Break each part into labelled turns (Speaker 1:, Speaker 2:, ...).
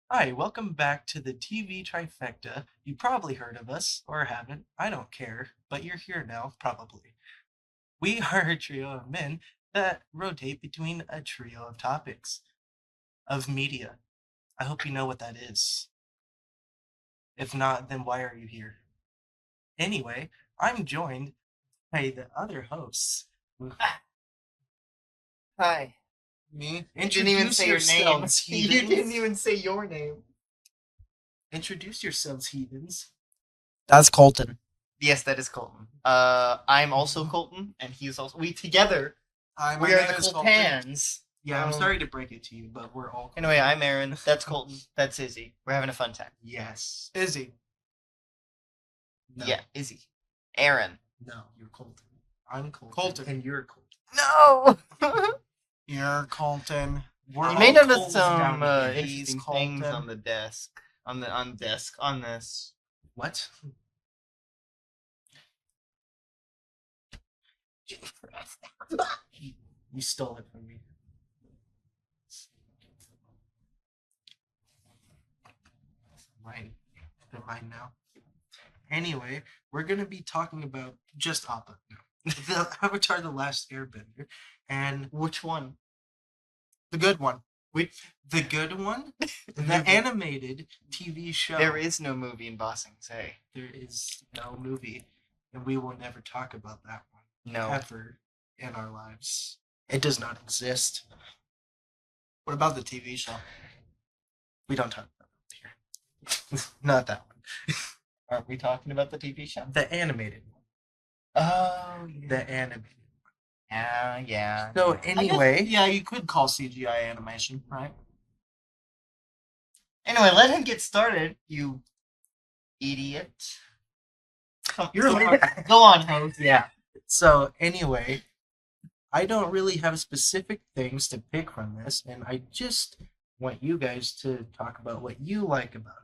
Speaker 1: Hi, welcome back to the TV Trifecta. You probably heard of us, or haven't. I don't care, but you're here now, probably. We are a trio of men that rotate between a trio of topics, of media. I hope you know what that is. If not, then why are you here? Anyway, I'm joined by the other hosts.
Speaker 2: Hi.
Speaker 1: Me?
Speaker 2: You didn't even say your name.
Speaker 1: yourselves,
Speaker 2: You
Speaker 1: heathens.
Speaker 2: didn't even say your name.
Speaker 1: Introduce yourselves, heathens.
Speaker 3: That's Kolten.
Speaker 2: Yes, that is Kolten. I'm also Kolten, and he's also. We together.
Speaker 3: Hi,
Speaker 2: We are the Koltans.
Speaker 1: Yeah, I'm sorry to break it to you, but we're all.
Speaker 2: Anyway, I'm Aaron. That's Kolten. That's Izzy. We're having a fun time.
Speaker 1: Yes.
Speaker 3: Izzy.
Speaker 1: No.
Speaker 2: Yeah, Izzy. Aaron.
Speaker 1: No, you're Colton. I'm Colton.
Speaker 3: Colton.
Speaker 1: And you're Colton.
Speaker 2: No!
Speaker 3: You're Kolten.
Speaker 1: We're
Speaker 2: You may
Speaker 1: all
Speaker 2: notice
Speaker 1: Coles
Speaker 2: some
Speaker 1: down here.
Speaker 2: interesting things on the desk. On this.
Speaker 1: What? You stole it from me. Mine. They're mine now. Anyway, we're gonna be talking about just Appa now. The Avatar: The Last Airbender, and
Speaker 2: Which one?
Speaker 3: The good one.
Speaker 1: the good one, the
Speaker 2: movie.
Speaker 1: animated TV show.
Speaker 2: There is no movie in Bossing Say.
Speaker 1: There is no movie, and we will never talk about that one
Speaker 2: No.
Speaker 1: ever in our lives. It does not exist.
Speaker 3: What about the TV show?
Speaker 1: We don't talk about it here. Not that one.
Speaker 2: Aren't we talking about the TV show?
Speaker 1: The animated one.
Speaker 2: Oh,
Speaker 1: The animated.
Speaker 2: yeah.
Speaker 1: So
Speaker 3: I guess,
Speaker 1: anyway,
Speaker 3: yeah, you could call CGI animation, right?
Speaker 2: Anyway, let him get started, you idiot.
Speaker 1: You're
Speaker 2: Go on, host.
Speaker 1: yeah. So anyway, I don't really have specific things to pick from this, and I just want you guys to talk about what you like about it.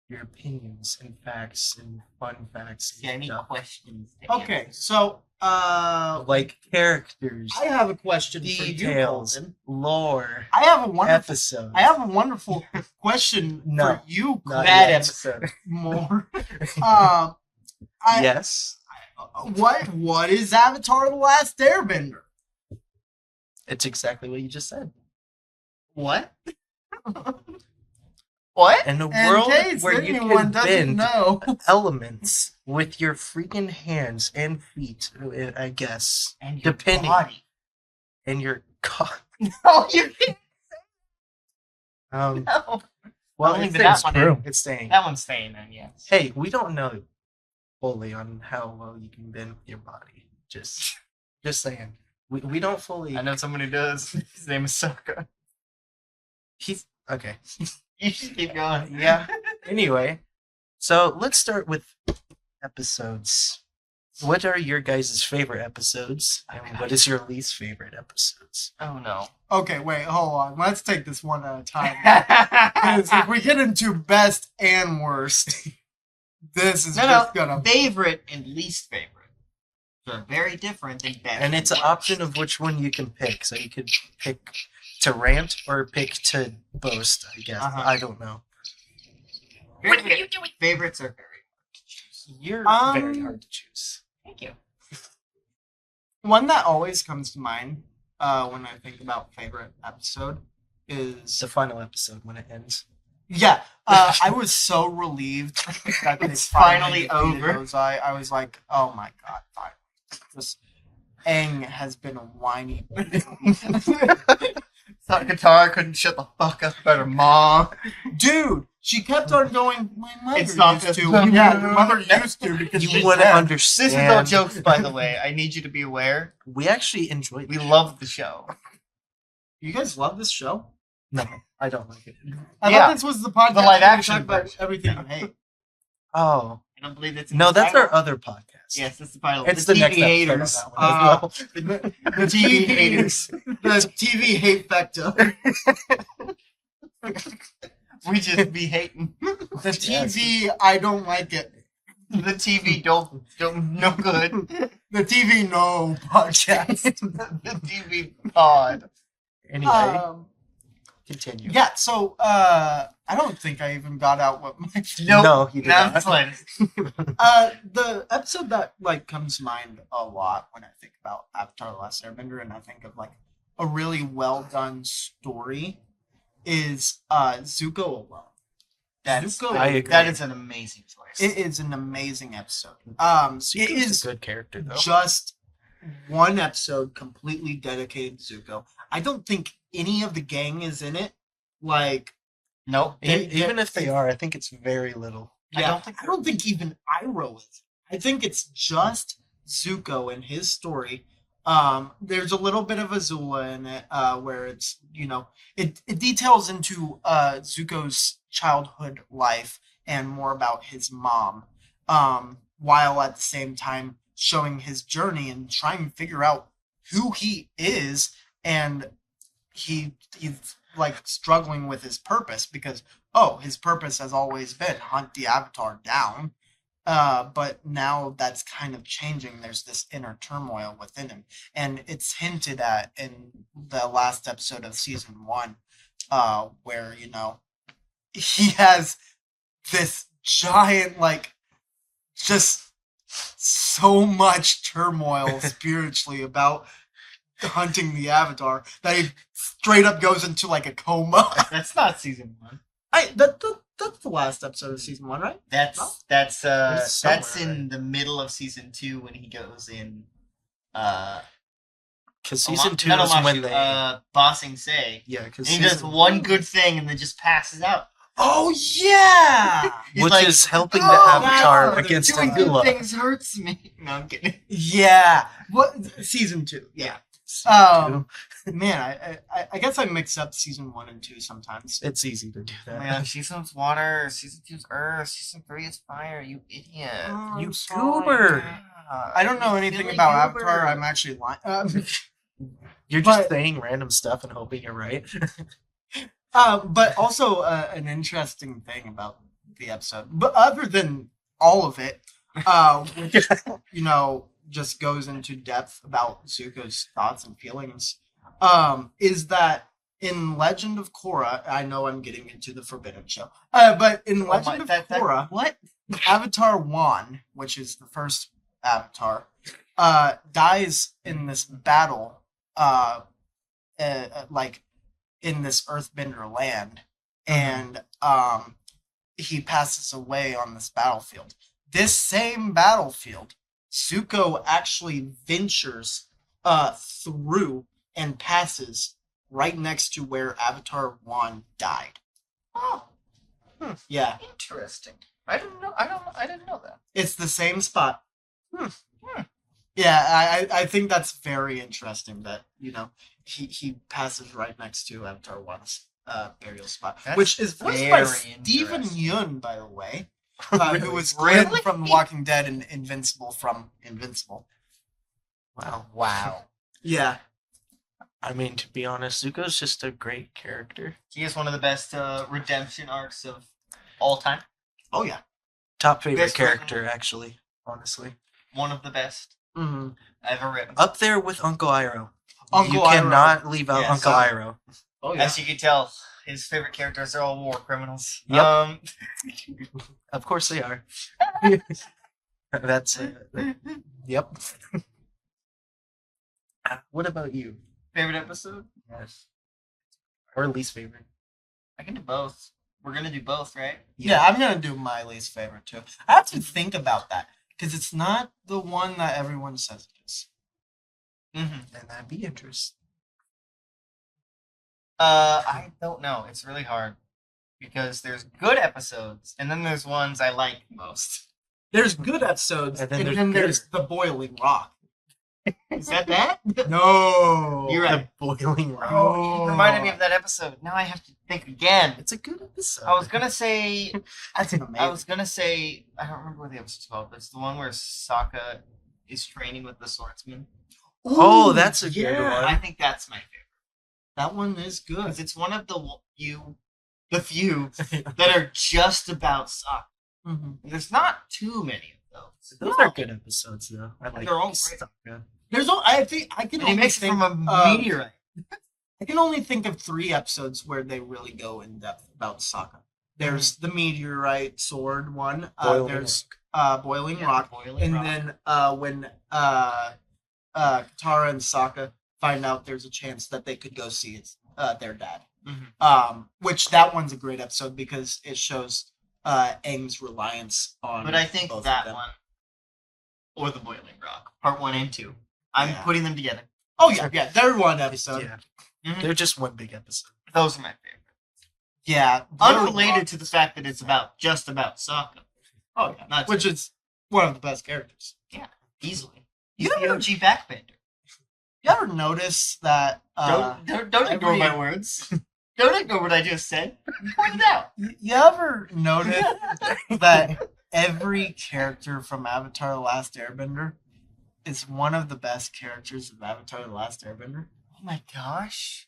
Speaker 1: Your opinions and facts and fun facts. And
Speaker 2: Any
Speaker 1: stuff.
Speaker 2: questions?
Speaker 3: Okay, so
Speaker 1: Like characters,
Speaker 3: I have a question for you,
Speaker 1: details,
Speaker 3: Kolten.
Speaker 1: lore,
Speaker 3: I have a wonderful
Speaker 1: episodes.
Speaker 3: I have a wonderful question
Speaker 1: No.
Speaker 3: for you,
Speaker 1: Not
Speaker 2: Bad
Speaker 1: yet.
Speaker 2: episode.
Speaker 3: more. I
Speaker 1: Yes,
Speaker 3: what is Avatar: The Last Airbender?
Speaker 1: it's exactly what you just said.
Speaker 2: What? What?
Speaker 1: In a
Speaker 3: In
Speaker 1: world
Speaker 3: case
Speaker 1: where you
Speaker 3: anyone
Speaker 1: can
Speaker 3: doesn't
Speaker 1: bend
Speaker 3: know.
Speaker 1: elements with your freaking hands and feet, I guess,
Speaker 2: And your
Speaker 1: depending
Speaker 2: body.
Speaker 1: and your cock.
Speaker 2: No, you can't.
Speaker 1: Um,
Speaker 2: No.
Speaker 1: well,
Speaker 2: I'll
Speaker 1: it's
Speaker 2: leave that
Speaker 1: staying.
Speaker 2: one in.
Speaker 1: It's staying.
Speaker 2: That one's staying in, yes.
Speaker 1: Hey, we don't know fully on how well you can bend your body. Just saying. We don't fully.
Speaker 2: I know someone who does. His name is Sokka.
Speaker 1: He's okay.
Speaker 2: You should keep going.
Speaker 1: Yeah. Anyway, so let's start with episodes. What are your guys' favorite episodes, and what is your least favorite episodes?
Speaker 2: Oh no.
Speaker 3: Okay, wait, hold on. Let's take this one at a time. Because if we get into best and worst, this is just gonna.
Speaker 2: Favorite and least favorite. They're very different than best.
Speaker 1: And it's an option of which one you can pick. So you could pick to rant or pick to boast, I guess.
Speaker 3: Uh-huh.
Speaker 1: I don't know.
Speaker 2: What are you doing? Favorites are very hard to choose.
Speaker 1: You're
Speaker 3: Um,
Speaker 1: very hard to choose.
Speaker 2: Thank you.
Speaker 3: One that always comes to mind when I think about favorite episode is
Speaker 1: The final episode when it ends.
Speaker 3: yeah. I was so relieved that they
Speaker 2: It's
Speaker 3: finally
Speaker 2: finally
Speaker 3: defeated
Speaker 2: over.
Speaker 3: Ozai. I was like, oh my god, finally. This Aang has been a whiny.
Speaker 2: Thought Katara couldn't shut the fuck up about her mom.
Speaker 3: Dude, she kept on going. My mother
Speaker 2: It's not
Speaker 3: used
Speaker 2: just-
Speaker 3: to. Yeah, your mother used to because
Speaker 1: You
Speaker 3: she
Speaker 1: wouldn't
Speaker 3: said-
Speaker 1: understand.
Speaker 2: This is no jokes, by the way. I need you to be aware.
Speaker 1: We actually enjoyed
Speaker 2: We
Speaker 1: it.
Speaker 2: love the show.
Speaker 3: You guys love this show?
Speaker 1: No, I don't like it.
Speaker 3: I
Speaker 2: Yeah.
Speaker 3: thought this was the podcast
Speaker 2: The live
Speaker 3: where we
Speaker 2: action
Speaker 3: talk about
Speaker 2: version.
Speaker 3: everything you hate.
Speaker 1: Oh.
Speaker 2: I don't believe it's in
Speaker 1: No,
Speaker 2: the
Speaker 1: that's
Speaker 2: title.
Speaker 1: our other podcast.
Speaker 2: Yes, that's the title.
Speaker 1: It's the next
Speaker 2: TV
Speaker 1: episode
Speaker 2: haters.
Speaker 1: on that one as well.
Speaker 3: The TV haters. The TV hate factor.
Speaker 2: We just be hating.
Speaker 3: The TV, I don't like it.
Speaker 2: The TV don't no good.
Speaker 3: The TV no podcast.
Speaker 2: The TV pod.
Speaker 1: Anyway,
Speaker 3: Um,
Speaker 1: Continue.
Speaker 3: Yeah, so I don't think I even got out what my
Speaker 1: No, you did not.
Speaker 2: That's fine.
Speaker 3: the episode that like comes to mind a lot when I think about Avatar: The Last Airbender, and I think of like a really well done story, is Zuko Alone. Zuko,
Speaker 1: I agree.
Speaker 2: That is an amazing choice.
Speaker 3: it is an amazing episode. It
Speaker 1: Zuko's
Speaker 3: is
Speaker 1: a good character, though.
Speaker 3: just one episode completely dedicated to Zuko. I don't think any of the gang is in it. Like,
Speaker 2: Nope.
Speaker 1: Even if they are, I think it's very little.
Speaker 3: yeah, I don't think even Iroh is. I think it's just Zuko and his story. There's a little bit of Azula in it, where it's, you know, it details into Zuko's childhood life and more about his mom, while at the same time showing his journey and trying to figure out who he is, and he's like struggling with his purpose because his purpose has always been hunt the Avatar down. But now that's kind of changing. There's this inner turmoil within him. And it's hinted at in the last episode of season 1, where, you know, he has this giant, like, just so much turmoil spiritually about hunting the Avatar that he straight up goes into, like, a coma.
Speaker 2: That's not season 1.
Speaker 3: That's the last episode of season 1, right?
Speaker 2: That's
Speaker 1: It's somewhere,
Speaker 2: in the middle of season 2 when he goes in.
Speaker 1: Because season 2 is when they...
Speaker 2: Bossing Say.
Speaker 1: Yeah, because
Speaker 2: And he does one good thing and then just passes out.
Speaker 3: Oh, yeah!
Speaker 2: He's
Speaker 1: which
Speaker 2: like,
Speaker 1: is helping the
Speaker 3: "Oh,
Speaker 1: Avatar
Speaker 3: wow,
Speaker 1: against
Speaker 2: doing good
Speaker 1: Azula.
Speaker 2: things hurts me. No, I'm kidding.
Speaker 3: Yeah. What? Season 2. Yeah. Man, I guess I mix up season 1 and 2 sometimes.
Speaker 1: It's easy to do that.
Speaker 2: Man, season 1's water, season 2's earth, season 3 is fire, you idiot.
Speaker 1: You
Speaker 3: I'm sorry.
Speaker 1: goober.
Speaker 3: I don't know anything
Speaker 2: Silly
Speaker 3: about
Speaker 2: goober.
Speaker 3: Avatar. I'm actually lying.
Speaker 1: You're just
Speaker 3: But-
Speaker 1: saying random stuff and hoping you're right.
Speaker 3: But also an interesting thing about the episode, but other than all of it, which, you know, just goes into depth about Zuko's thoughts and feelings, is that in Legend of Korra, I know I'm getting into the Forbidden Show, but in Legend of Korra,
Speaker 2: what?
Speaker 3: Avatar 1, which is the first Avatar, dies in this battle, like in this Earthbender land, and he passes away on this battlefield. This same battlefield, Zuko actually ventures through and passes right next to where Avatar 1 died.
Speaker 2: Oh,
Speaker 3: Yeah,
Speaker 2: interesting. I didn't know that.
Speaker 3: it's the same spot.
Speaker 2: Hmm.
Speaker 3: Yeah, I think that's very interesting that, you know, he passes right next to Avatar 1's burial spot,
Speaker 2: That's
Speaker 3: which is voiced by
Speaker 2: very
Speaker 3: Stephen
Speaker 2: interesting.
Speaker 3: Yeun, by the way,
Speaker 1: Really?
Speaker 3: who was Glenn
Speaker 2: Really?
Speaker 3: from The Walking Dead and Invincible from Invincible.
Speaker 1: Wow.
Speaker 2: Wow.
Speaker 3: Yeah.
Speaker 1: I mean, to be honest, Zuko's just a great character.
Speaker 2: He is one of the best redemption arcs of all time.
Speaker 3: Oh, yeah.
Speaker 1: Top favorite
Speaker 2: Best
Speaker 1: character, actually, honestly.
Speaker 2: One of the best
Speaker 3: Mm-hmm.
Speaker 2: ever written.
Speaker 1: Up there with Uncle Iroh.
Speaker 3: Uncle
Speaker 1: You
Speaker 3: Iroh.
Speaker 1: cannot leave out
Speaker 2: Yes.
Speaker 1: Uncle Iroh.
Speaker 3: Oh, yeah.
Speaker 2: As you can tell, his favorite characters are all war criminals.
Speaker 1: Yep. Of course they are. That's yep. What about you?
Speaker 2: Favorite episode?
Speaker 1: Yes. Or least favorite?
Speaker 2: I can do both. We're gonna do both, right?
Speaker 3: Yeah, I'm going to do my least favorite, too. I have to think about that, because it's not the one that everyone says it is.
Speaker 2: Mm-hmm.
Speaker 1: And that'd be interesting.
Speaker 2: I don't know. It's really hard because there's good episodes, and then there's ones I like most.
Speaker 3: There's good episodes,
Speaker 1: And
Speaker 3: and
Speaker 1: then
Speaker 3: then,
Speaker 1: there's
Speaker 3: there's The Boiling Rock.
Speaker 2: Is that?
Speaker 3: No.
Speaker 2: You're right.
Speaker 1: The Boiling Rock.
Speaker 2: Oh, you reminded me of that episode. Now I have to think again.
Speaker 1: It's a good episode.
Speaker 2: I was gonna say.
Speaker 3: That's amazing.
Speaker 2: I was gonna say. I don't remember what the episode's called, but it's the one where Sokka is training with the swordsman.
Speaker 1: Oh, that's a good
Speaker 3: yeah.
Speaker 1: one.
Speaker 2: I think that's my favorite
Speaker 3: That one is good.
Speaker 2: because it's one of the few that are just about Sokka.
Speaker 3: Mm-hmm.
Speaker 2: There's not too many of those.
Speaker 1: Those are good episodes, though. I like
Speaker 2: They're all great.
Speaker 1: Sokka.
Speaker 3: There's I think I can
Speaker 2: And he
Speaker 3: only
Speaker 2: makes it
Speaker 3: think
Speaker 2: from a
Speaker 3: of-
Speaker 2: meteorite.
Speaker 3: I can only think of 3 episodes where they really go in depth about Sokka. There's the meteorite sword one. There's Boiling Rock.
Speaker 2: Boiling Rock.
Speaker 3: Then when Katara and Sokka find out there's a chance that they could go see their dad. Which that one's a great episode because it shows Aang's reliance on.
Speaker 2: But I think
Speaker 3: both
Speaker 2: that
Speaker 3: of them.
Speaker 2: one, or the Boiling Rock, part 1 and 2. I'm putting them together.
Speaker 3: Oh yeah, they're one episode.
Speaker 1: Yeah, they're just one big episode.
Speaker 2: Those are my favorite.
Speaker 3: Yeah,
Speaker 2: Unrelated to the fact that it's just about Sokka.
Speaker 3: Oh yeah,
Speaker 2: Not
Speaker 3: which is one of the best characters.
Speaker 2: easily. He's the OG backbender.
Speaker 3: You ever notice that?
Speaker 2: Don't ignore my words. Don't ignore what I just said. Point it out.
Speaker 3: You ever notice that every character from Avatar: The Last Airbender is one of the best characters of Avatar: The Last Airbender?
Speaker 2: Oh my gosh.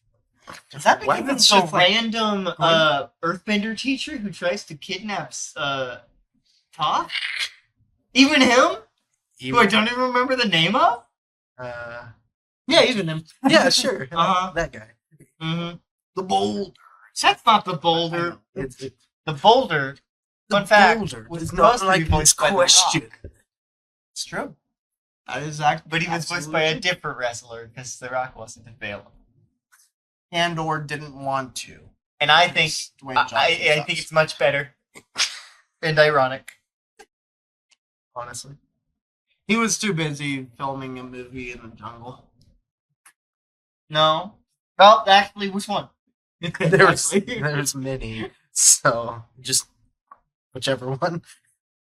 Speaker 3: Does that
Speaker 2: What
Speaker 3: mean
Speaker 2: even
Speaker 3: it's
Speaker 2: the
Speaker 3: just like,
Speaker 2: random Earthbender teacher who tries to kidnap Toph? Even him? Who I don't even remember the name of?
Speaker 3: yeah, even him.
Speaker 1: Yeah, sure.
Speaker 3: That
Speaker 1: guy.
Speaker 2: Mm-hmm.
Speaker 3: The boulder.
Speaker 2: That's not the boulder.
Speaker 1: It's
Speaker 2: The boulder, fun fact,
Speaker 1: Boulder.
Speaker 2: was
Speaker 1: It's not
Speaker 2: supposed to
Speaker 1: like
Speaker 2: be voiced
Speaker 1: this
Speaker 2: by The Rock.
Speaker 1: question.
Speaker 3: It's true. That is actually.
Speaker 2: But he was voiced by a different wrestler because The Rock wasn't available.
Speaker 3: and or didn't want to.
Speaker 2: And I think
Speaker 3: Dwayne Johnson
Speaker 2: I
Speaker 3: sucks.
Speaker 2: think it's much better and ironic.
Speaker 1: Honestly,
Speaker 3: He was too busy filming a movie in the jungle.
Speaker 2: No. Well, actually, which one?
Speaker 1: there's many, so just whichever one.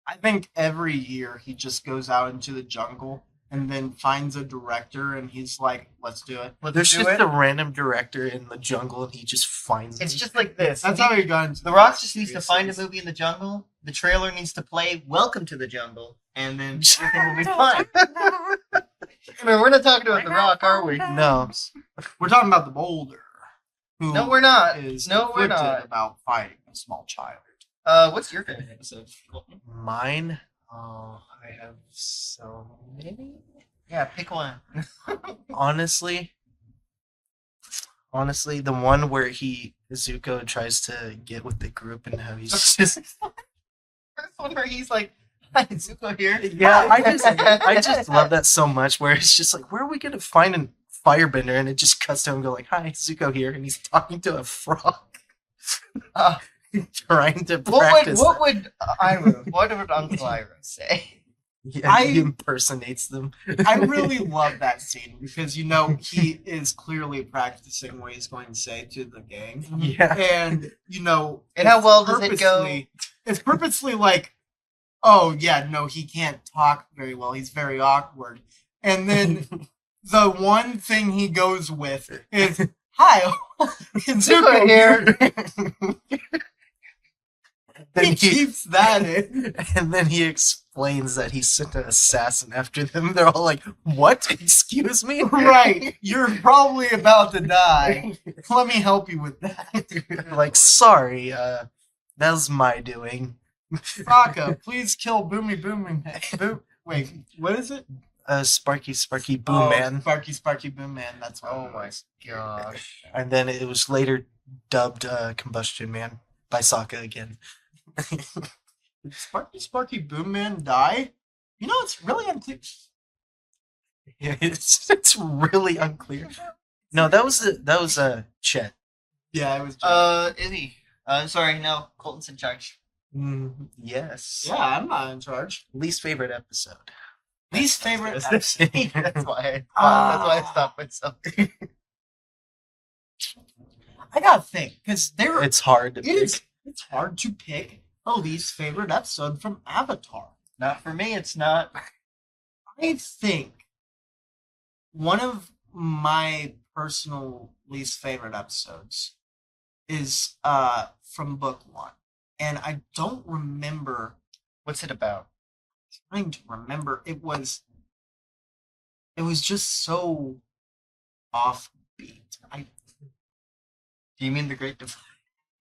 Speaker 3: I think every year he just goes out into the jungle and then finds a director and he's like, let's do it.
Speaker 1: There's just a random director in the jungle and he just finds
Speaker 2: It's
Speaker 1: it.
Speaker 2: just like this.
Speaker 3: That's how he got into
Speaker 2: The Rock just needs to find a
Speaker 3: series.
Speaker 2: movie in the jungle. The trailer needs to play "Welcome to the Jungle," and then everything will be fine. I mean, we're not talking about The Rock, are we?
Speaker 1: No.
Speaker 3: We're talking about the boulder. Who
Speaker 2: No, we're not.
Speaker 3: is
Speaker 2: No, we're
Speaker 3: conflicted
Speaker 2: not.
Speaker 3: about fighting a small child.
Speaker 2: What's your favorite episode?
Speaker 1: Mine? Oh, I have so many.
Speaker 2: Yeah, pick one.
Speaker 1: Honestly, the one where Zuko tries to get with the group and how he's just
Speaker 2: First one where he's like, "Hi, Zuko here."
Speaker 1: yeah. I just love that so much. Where it's just like, where are we gonna find a firebender? And it just cuts to him and go like, "Hi, Zuko here," and he's talking to a frog,
Speaker 2: Uh,
Speaker 1: trying to
Speaker 2: what
Speaker 1: practice.
Speaker 2: would what would Uncle Ira say?
Speaker 1: Yeah, he impersonates them.
Speaker 3: I really love that scene because he is clearly practicing what he's going to say to the gang.
Speaker 1: Yeah.
Speaker 3: And
Speaker 2: And how well does it go?
Speaker 3: It's purposely like, oh yeah, no, he can't talk very well. He's very awkward. And then the one thing he goes with is, "Hi, Zuko here."
Speaker 1: Then
Speaker 3: He keeps that in.
Speaker 1: and then he explains that he sent an assassin after them. They're all like, "What? Excuse me?"
Speaker 3: Right. You're probably about to die. Let me help you with that.
Speaker 1: Like, sorry, that was my doing.
Speaker 3: Sokka, please kill Boomy. Wait, what is it?
Speaker 1: Sparky Boom Man.
Speaker 3: Sparky Boom Man. That's what
Speaker 2: Oh
Speaker 3: it
Speaker 2: my
Speaker 3: was.
Speaker 2: gosh!
Speaker 1: And then it was later dubbed Combustion Man by Sokka again.
Speaker 3: Did Sparky Boom Man die? It's really unclear.
Speaker 1: Yeah, it's really unclear. No, that was Chet.
Speaker 3: Yeah, it was.
Speaker 2: Izzy. Sorry, no. Kolten's in charge.
Speaker 1: Yes.
Speaker 3: Yeah, I'm not in charge.
Speaker 1: Least favorite episode.
Speaker 3: Least favorite
Speaker 2: That's
Speaker 3: episode.
Speaker 2: that's why I stopped myself.
Speaker 3: I gotta think because
Speaker 1: It's hard to pick.
Speaker 3: it's hard to pick a least favorite episode from Avatar.
Speaker 2: Not for me. It's not.
Speaker 3: I think one of my personal least favorite episodes is from book 1. And I don't remember
Speaker 2: What's it about?
Speaker 3: trying to remember. It was just so offbeat.
Speaker 2: Do you mean the Great Divide?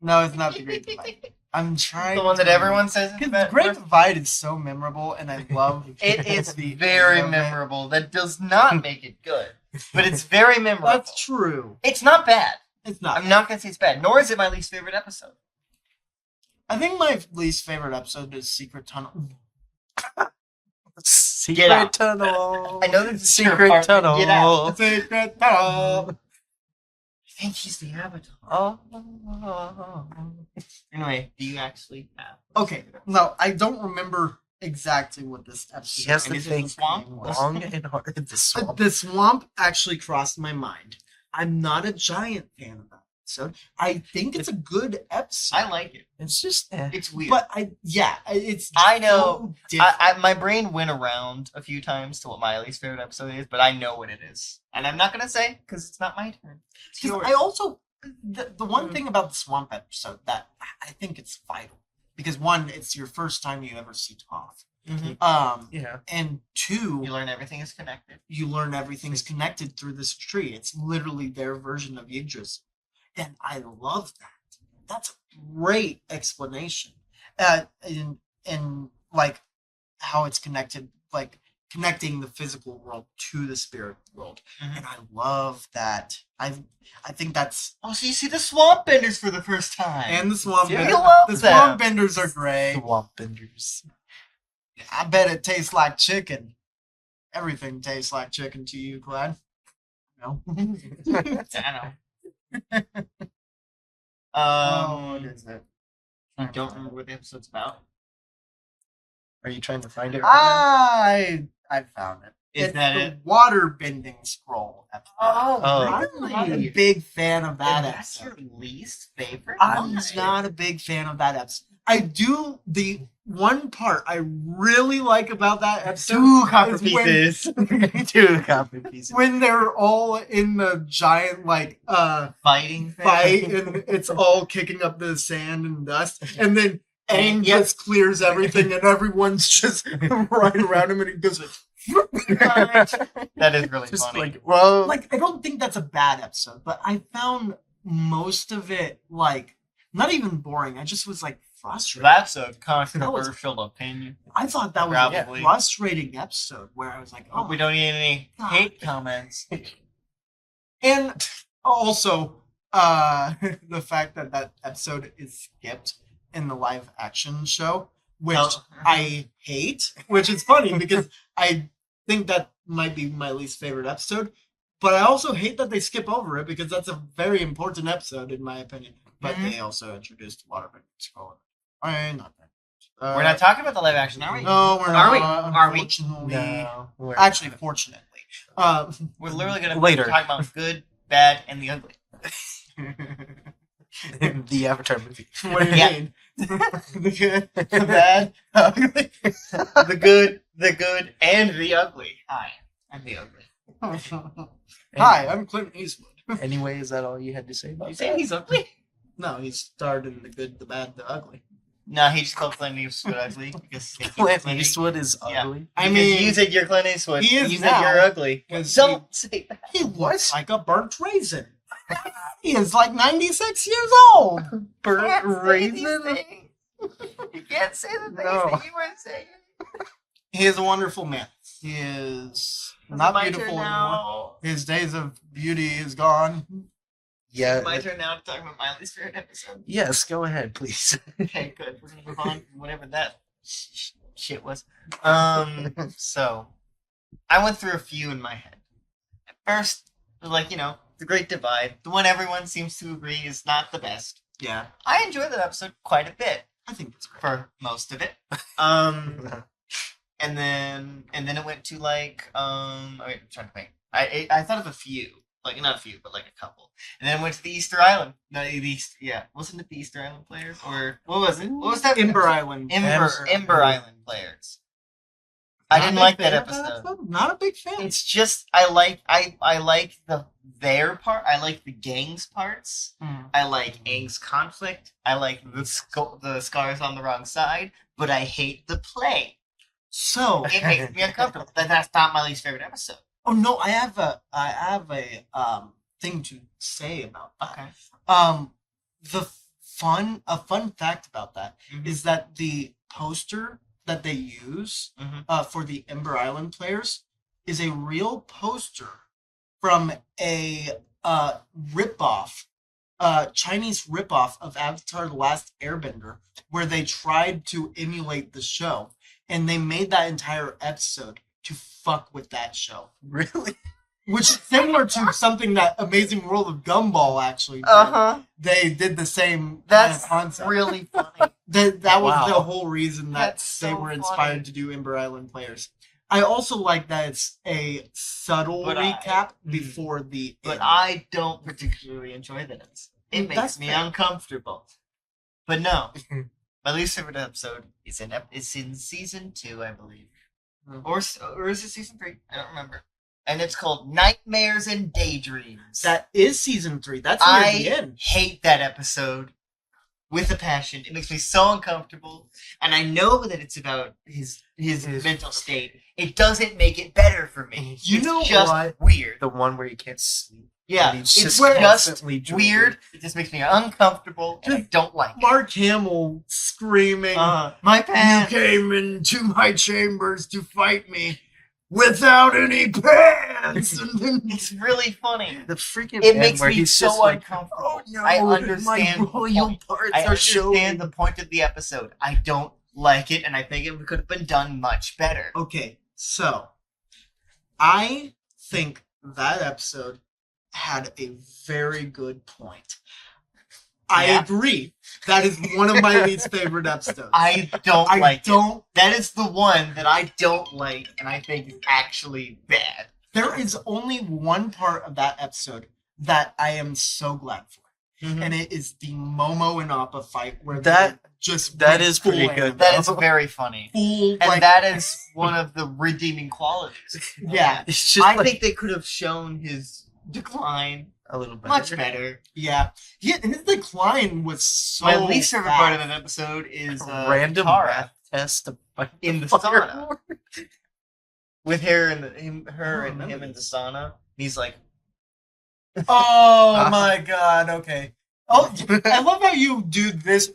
Speaker 3: No, it's not the Great Divide. I'm trying
Speaker 2: The one that
Speaker 3: to-
Speaker 2: everyone says is
Speaker 3: Because
Speaker 2: the
Speaker 3: the Great Divide is so memorable, and I love
Speaker 2: It is
Speaker 3: the
Speaker 2: very
Speaker 3: era of it.
Speaker 2: memorable. That does not make it good. but it's very memorable.
Speaker 3: That's true.
Speaker 2: It's not bad.
Speaker 3: It's not.
Speaker 2: I'm not gonna say it's bad, nor is it my least favorite episode.
Speaker 3: I think my least favorite episode is Secret Tunnel.
Speaker 1: Secret
Speaker 2: out.
Speaker 1: tunnel.
Speaker 2: I know this is your
Speaker 1: Secret
Speaker 2: apartment.
Speaker 1: tunnel.
Speaker 2: Get out.
Speaker 3: Secret Tunnel.
Speaker 2: I think he's the Avatar.
Speaker 1: Oh.
Speaker 2: Anyway, do you actually have?
Speaker 3: Okay, no, I don't remember exactly what this episode.
Speaker 1: He has
Speaker 2: And
Speaker 1: to
Speaker 2: is it the
Speaker 1: think
Speaker 2: swamp?
Speaker 1: long and hard. The swamp.
Speaker 3: The swamp actually crossed my mind. I'm not a giant fan of that episode. I think it's a good episode.
Speaker 2: I like it.
Speaker 1: It's just
Speaker 2: It's weird.
Speaker 3: But it's
Speaker 2: I know.
Speaker 3: so different.
Speaker 2: My brain went around a few times to what my least favorite episode is, but I know what it is, and I'm not gonna say because it's not my turn. It's
Speaker 3: 'Cause
Speaker 2: yours.
Speaker 3: I also the one thing about the swamp episode that I think it's vital because one, it's your first time you ever see Toph.
Speaker 2: Mhm.
Speaker 1: yeah.
Speaker 3: And two,
Speaker 2: You learn everything is connected.
Speaker 3: you learn everything's connected through this tree. It's literally their version of Yggdrasil. And I love that. That's a great explanation. And like how it's connected, like connecting the physical world to the spirit world.
Speaker 2: Mhm.
Speaker 3: And I love that. I think that's
Speaker 2: Oh, so you see the swamp benders for the first time.
Speaker 3: and the swamp
Speaker 1: Yeah.
Speaker 3: benders.
Speaker 2: You love
Speaker 3: The
Speaker 2: them.
Speaker 3: swamp benders are great.
Speaker 1: Swamp benders.
Speaker 3: I bet it tastes like chicken. Everything tastes like chicken to you, Glad. No.
Speaker 2: I know. What is it? I don't remember what the episode's about.
Speaker 1: Are you trying to find it right
Speaker 3: I found it.
Speaker 2: Is
Speaker 3: It's
Speaker 2: that
Speaker 3: the
Speaker 2: it?
Speaker 3: water bending scroll episode.
Speaker 2: Oh,
Speaker 1: Oh.
Speaker 3: I'm not a big fan of that
Speaker 2: And that's your
Speaker 3: episode.
Speaker 2: least favorite?
Speaker 3: I'm
Speaker 2: Why?
Speaker 3: not a big fan of that episode. I do the one part I really like about that episode
Speaker 2: Two copper
Speaker 3: is when-
Speaker 2: pieces.
Speaker 1: now? Two copy pieces.
Speaker 3: when they're all in the giant like
Speaker 2: Fighting thing.
Speaker 3: fight and it's all kicking up the sand and dust and then Aang
Speaker 2: Yep.
Speaker 3: just clears everything and everyone's just right around him and he goes
Speaker 2: That is really
Speaker 1: Just
Speaker 2: funny.
Speaker 1: like, well,
Speaker 3: like I don't think that's a bad episode, but I found most of it like not even boring. I just was like frustrated.
Speaker 2: That's a controversial opinion.
Speaker 3: I thought that was
Speaker 2: Probably.
Speaker 3: a frustrating episode where I was like, oh,
Speaker 2: Hope we don't need any
Speaker 3: God.
Speaker 2: hate comments.
Speaker 3: and also the fact that that episode is skipped in the live action show, which
Speaker 2: Oh.
Speaker 3: I hate, which is funny because I think that might be my least favorite episode. But I also hate that they skip over it because that's a very important episode in my opinion. But
Speaker 2: Mhm.
Speaker 3: they also introduced Waterbending Scroll. Not that.
Speaker 2: We're not talking about the live action, are we?
Speaker 3: No, we're
Speaker 2: Are we?
Speaker 3: not.
Speaker 2: Are we?
Speaker 3: Unfortunately.
Speaker 1: no. we're
Speaker 3: Actually,
Speaker 1: not.
Speaker 3: fortunately.
Speaker 2: We're literally going to
Speaker 1: Later.
Speaker 2: talk about good, bad, and the ugly.
Speaker 1: The Avatar movie.
Speaker 3: What do you
Speaker 2: Yeah.
Speaker 3: mean?
Speaker 2: The good, the bad, the ugly. The good, and the ugly. Hi, I'm the ugly.
Speaker 3: Hi, I'm Clint Eastwood.
Speaker 1: Anyway, is that all you had to say about
Speaker 2: You
Speaker 1: that?
Speaker 2: say he's ugly?
Speaker 3: No, he starred in The Good, the Bad, the Ugly.
Speaker 2: No, he just called Clint Eastwood ugly because
Speaker 1: Clint Eastwood is
Speaker 2: Yeah.
Speaker 1: ugly.
Speaker 3: I
Speaker 2: Because
Speaker 3: mean,
Speaker 2: you said you're Clint Eastwood.
Speaker 3: he is
Speaker 2: you
Speaker 3: now,
Speaker 2: said you're ugly.
Speaker 3: because
Speaker 2: Don't say that.
Speaker 3: he looks like a burnt raisin. He is like 96 years old.
Speaker 1: Burnt
Speaker 2: Can't say
Speaker 1: raisin?
Speaker 2: these things. You can't say the things
Speaker 1: No.
Speaker 2: that you were saying.
Speaker 3: He is a wonderful man. He is not
Speaker 2: my
Speaker 3: beautiful
Speaker 2: turn
Speaker 3: anymore.
Speaker 2: now.
Speaker 3: His days of beauty is gone.
Speaker 1: Yeah.
Speaker 2: My turn now to talk about my least favorite episode.
Speaker 1: Yes, go ahead, please.
Speaker 2: Okay, good. We're gonna move on from whatever that shit was. So I went through a few in my head. At first, it was like, The Great Divide, the one everyone seems to agree is not the best.
Speaker 3: Yeah,
Speaker 2: I enjoyed that episode quite a bit
Speaker 3: I think it's great.
Speaker 2: for most of it. And then it went to like I'm trying to think. I thought of a few, like not a few, but like a couple. And then it went to the Easter Island. No, wasn't it the Easter Island players or what was it? What was that?
Speaker 3: Ember Island.
Speaker 2: Ember Island players. I
Speaker 3: Not a
Speaker 2: didn't
Speaker 3: big
Speaker 2: like that
Speaker 3: fan of
Speaker 2: episode.
Speaker 3: Not a big fan.
Speaker 2: It's just I like their part. I like the gang's parts. I like Aang's conflict. I like the scars on the wrong side, but I hate the play.
Speaker 3: So,
Speaker 2: It makes me uncomfortable. That's not my least favorite episode.
Speaker 3: oh no, I have a thing to say about that.
Speaker 2: Okay.
Speaker 3: A fun fact about that
Speaker 2: Mhm.
Speaker 3: is that the poster that they use
Speaker 2: Mhm.
Speaker 3: for the Ember Island players is a real poster from a ripoff, Chinese ripoff of Avatar: The Last Airbender, where they tried to emulate the show, and they made that entire episode to fuck with that show.
Speaker 1: Really?
Speaker 3: Which is similar to something that Amazing World of Gumball actually did. They did the same
Speaker 2: That's
Speaker 3: kind of concept.
Speaker 2: really funny.
Speaker 3: That was
Speaker 1: Wow.
Speaker 3: the whole reason that
Speaker 2: That's
Speaker 3: they
Speaker 2: so
Speaker 3: were inspired
Speaker 2: funny.
Speaker 3: to do Ember Island Players. I also like that it's a subtle
Speaker 2: But
Speaker 3: recap before the
Speaker 2: But
Speaker 3: end.
Speaker 2: I don't particularly enjoy that. It makes
Speaker 3: That's
Speaker 2: me
Speaker 3: fair.
Speaker 2: uncomfortable. But no, my least favorite episode is in season 2, I believe, or is it season 3? I don't remember. And it's called Nightmares and Daydreams.
Speaker 3: That is season 3. That's near the
Speaker 2: I
Speaker 3: end.
Speaker 2: hate that episode with a passion. It makes me so uncomfortable, and I know that it's about his mental state. It doesn't make it better for me.
Speaker 3: You
Speaker 2: It's
Speaker 3: know
Speaker 2: just
Speaker 3: what?
Speaker 2: weird.
Speaker 1: The one where you can't sleep.
Speaker 2: Yeah,
Speaker 1: And
Speaker 2: it's
Speaker 1: he's
Speaker 2: just
Speaker 1: constantly dreaming.
Speaker 2: weird. It just makes me uncomfortable, and I don't like it.
Speaker 3: Mark Hamill screaming,
Speaker 2: My
Speaker 3: "You
Speaker 2: pants.
Speaker 3: came into my chambers to fight me without any pants!" And then
Speaker 2: It's really funny.
Speaker 1: The freaking
Speaker 2: It
Speaker 1: end
Speaker 2: makes
Speaker 1: where
Speaker 2: me
Speaker 1: he's
Speaker 2: so
Speaker 1: just like,
Speaker 2: uncomfortable.
Speaker 3: "Oh no,
Speaker 2: I
Speaker 3: my
Speaker 2: understand the
Speaker 3: royal
Speaker 2: point.
Speaker 3: parts
Speaker 2: I
Speaker 3: are showing."
Speaker 2: understand the point of the episode. I don't like it, and I think it could have been done much better.
Speaker 3: Okay, so I think that episode had a very good point. I
Speaker 2: Yeah.
Speaker 3: agree. That is one of my least favorite episodes.
Speaker 2: I don't
Speaker 3: I
Speaker 2: like it.
Speaker 3: don't.
Speaker 2: That is the one that I don't like, and I think is actually bad.
Speaker 3: There is only one part of that episode that I am so glad for, and it is the Momo and Appa fight where
Speaker 1: That-
Speaker 3: they just
Speaker 1: that
Speaker 3: went
Speaker 1: is pretty
Speaker 3: full
Speaker 1: good.
Speaker 3: in.
Speaker 2: That is very funny.
Speaker 3: Full,
Speaker 2: And
Speaker 3: like,
Speaker 2: that is one of the redeeming qualities.
Speaker 3: yeah,
Speaker 1: It's just
Speaker 2: I
Speaker 1: like
Speaker 2: think they could have shown his decline
Speaker 1: a little bit
Speaker 2: much better.
Speaker 3: yeah. His decline was so.
Speaker 2: My least favorite part of
Speaker 3: fast.
Speaker 2: that episode is
Speaker 1: Random
Speaker 2: Tara
Speaker 1: math test to fight
Speaker 2: in the
Speaker 1: fire.
Speaker 2: sauna with her and her and
Speaker 3: remember
Speaker 2: him in the
Speaker 3: this.
Speaker 2: sauna. He's like,
Speaker 3: Oh my god, okay. Oh, I love how you do this,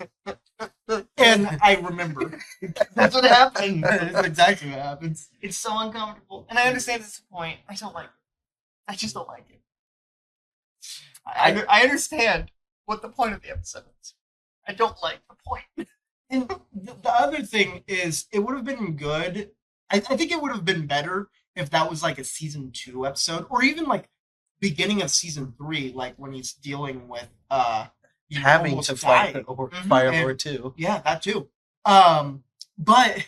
Speaker 3: and I remember.
Speaker 2: that's what happened.
Speaker 3: That's exactly what happens.
Speaker 2: It's so uncomfortable, and I understand this point. I don't like it. I just don't like it. I understand what the point of the episode is. I don't like the point.
Speaker 3: And the other thing is, it would have been good. I think it would have been better if that was like a season 2 episode, or even like beginning of season 3, like when he's dealing with you know,
Speaker 1: Having
Speaker 3: almost
Speaker 1: to fight
Speaker 3: dying.
Speaker 1: the Fire
Speaker 3: And-
Speaker 1: Lord too.
Speaker 3: Yeah, that too. But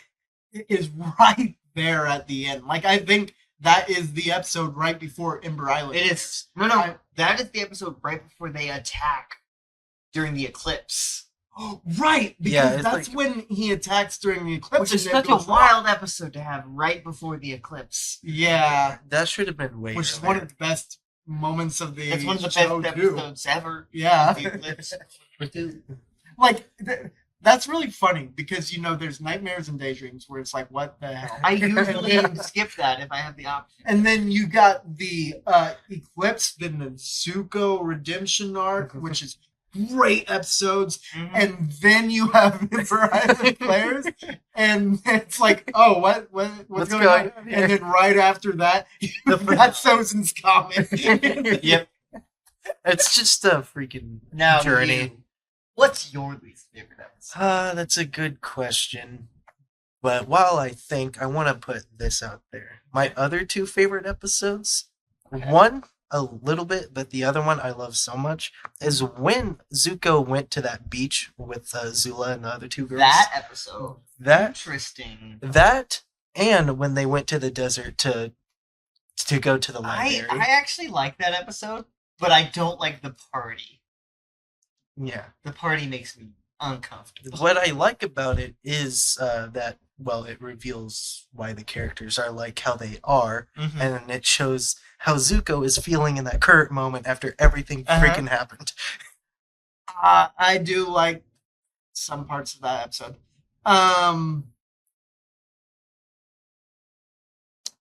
Speaker 3: it is right there at the end. Like, I think that is the episode right before Ember Island.
Speaker 2: It is. No. That is the episode right before they attack during the eclipse.
Speaker 3: Right, because
Speaker 1: Yeah, it's
Speaker 3: that's
Speaker 1: like-
Speaker 3: when he attacks during the eclipse.
Speaker 2: Which is
Speaker 3: and then
Speaker 2: such a
Speaker 3: goes
Speaker 2: wild episode to have right before the eclipse.
Speaker 3: Yeah,
Speaker 1: That should have been way
Speaker 3: which is
Speaker 1: earlier.
Speaker 3: one of the best moments of the
Speaker 2: It's one of the
Speaker 3: show,
Speaker 2: best
Speaker 3: too.
Speaker 2: episodes ever.
Speaker 3: Yeah.
Speaker 2: The eclipse.
Speaker 3: Like, that's really funny because, you know, there's Nightmares and Daydreams where it's like, what the hell?
Speaker 2: I usually skip that if I have the option.
Speaker 3: And then you got the Eclipse, then the Zuko Redemption arc, which is great episodes.
Speaker 2: Mhm.
Speaker 3: And then you have Ember Island Players, and it's like, oh, what's
Speaker 1: What's
Speaker 3: going
Speaker 1: going
Speaker 3: on?
Speaker 1: on here?
Speaker 3: And then right after that, that's Sozin's comment.
Speaker 2: Yep.
Speaker 1: It's just a freaking
Speaker 2: Now,
Speaker 1: journey.
Speaker 2: you, what's your least favorite episode?
Speaker 1: That's a good question. But while I think, I want to put this out there. My other two favorite episodes, one a little bit, but the other one I love so much, is when Zuko went to that beach with Zula and the other two girls.
Speaker 2: That episode.
Speaker 1: That
Speaker 2: Interesting.
Speaker 1: and when they went to the desert to go to the
Speaker 2: I
Speaker 1: library.
Speaker 2: actually like that episode, but I don't like the party.
Speaker 1: Yeah.
Speaker 2: The party makes me uncomfortable.
Speaker 1: What I like about it is that, well, it reveals why the characters are like how they are,
Speaker 2: Mhm.
Speaker 1: and it shows how Zuko is feeling in that current moment after everything
Speaker 2: Uh-huh.
Speaker 1: freaking happened.
Speaker 3: I do like some parts of that episode.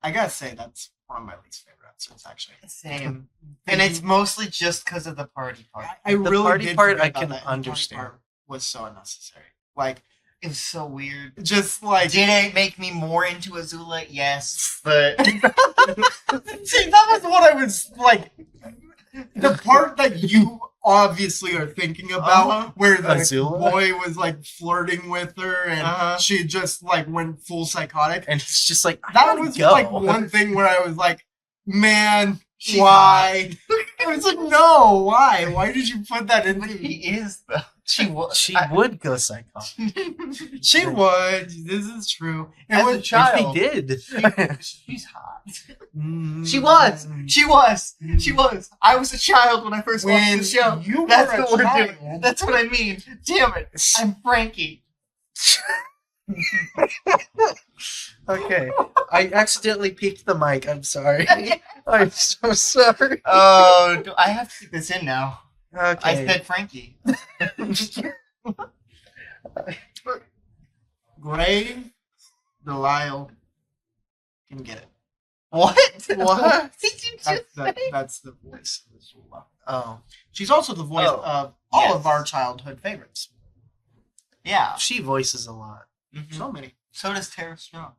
Speaker 3: I gotta say that's one of my least favorite episodes, actually.
Speaker 2: Same. And it's mostly just because of the party part.
Speaker 3: I
Speaker 1: The
Speaker 3: really
Speaker 1: party
Speaker 3: did
Speaker 1: part
Speaker 3: forget
Speaker 1: I
Speaker 3: about
Speaker 1: can
Speaker 3: that, and the party
Speaker 1: understand.
Speaker 3: part was so unnecessary. Like,
Speaker 2: It was so weird.
Speaker 3: Just like
Speaker 2: Did it make me more into Azula? Yes, but
Speaker 3: see, that was what I was like. The part that you obviously are thinking about,
Speaker 2: Uh-huh.
Speaker 3: where the
Speaker 1: Azula?
Speaker 3: boy was like flirting with her, and
Speaker 2: Uh-huh.
Speaker 3: she just like went full psychotic.
Speaker 1: And it's just like, I
Speaker 3: That
Speaker 1: gotta
Speaker 3: was
Speaker 1: go.
Speaker 3: like one thing where I was like, man,
Speaker 2: She's
Speaker 3: why? I was like, no, why? Why did you put that in?
Speaker 2: but he is though. She was.
Speaker 1: She would go psychotic.
Speaker 3: She would. This is true.
Speaker 2: As a
Speaker 3: was,
Speaker 2: child.
Speaker 1: If he did.
Speaker 2: She's hot.
Speaker 3: Mm,
Speaker 2: She was. She was. She was. I was a child when I first watched
Speaker 3: When
Speaker 2: the show.
Speaker 3: you were
Speaker 2: That's
Speaker 3: a
Speaker 2: what we're
Speaker 3: child.
Speaker 2: doing. That's what I mean. Damn it. I'm Frankie.
Speaker 1: Okay. I accidentally peeked the mic. I'm sorry. I'm so sorry.
Speaker 2: Oh, do I have to keep this in now.
Speaker 1: Okay.
Speaker 2: I said Frankie.
Speaker 3: Gray, Delisle can get it.
Speaker 2: What?
Speaker 3: What?
Speaker 2: Did you just say?
Speaker 3: That's the voice of Azula.
Speaker 1: Oh.
Speaker 3: She's also the voice
Speaker 2: Oh,
Speaker 3: of all
Speaker 2: yes.
Speaker 3: of our childhood favorites.
Speaker 2: Yeah.
Speaker 1: She voices a lot.
Speaker 3: So many.
Speaker 2: So does Tara Strong.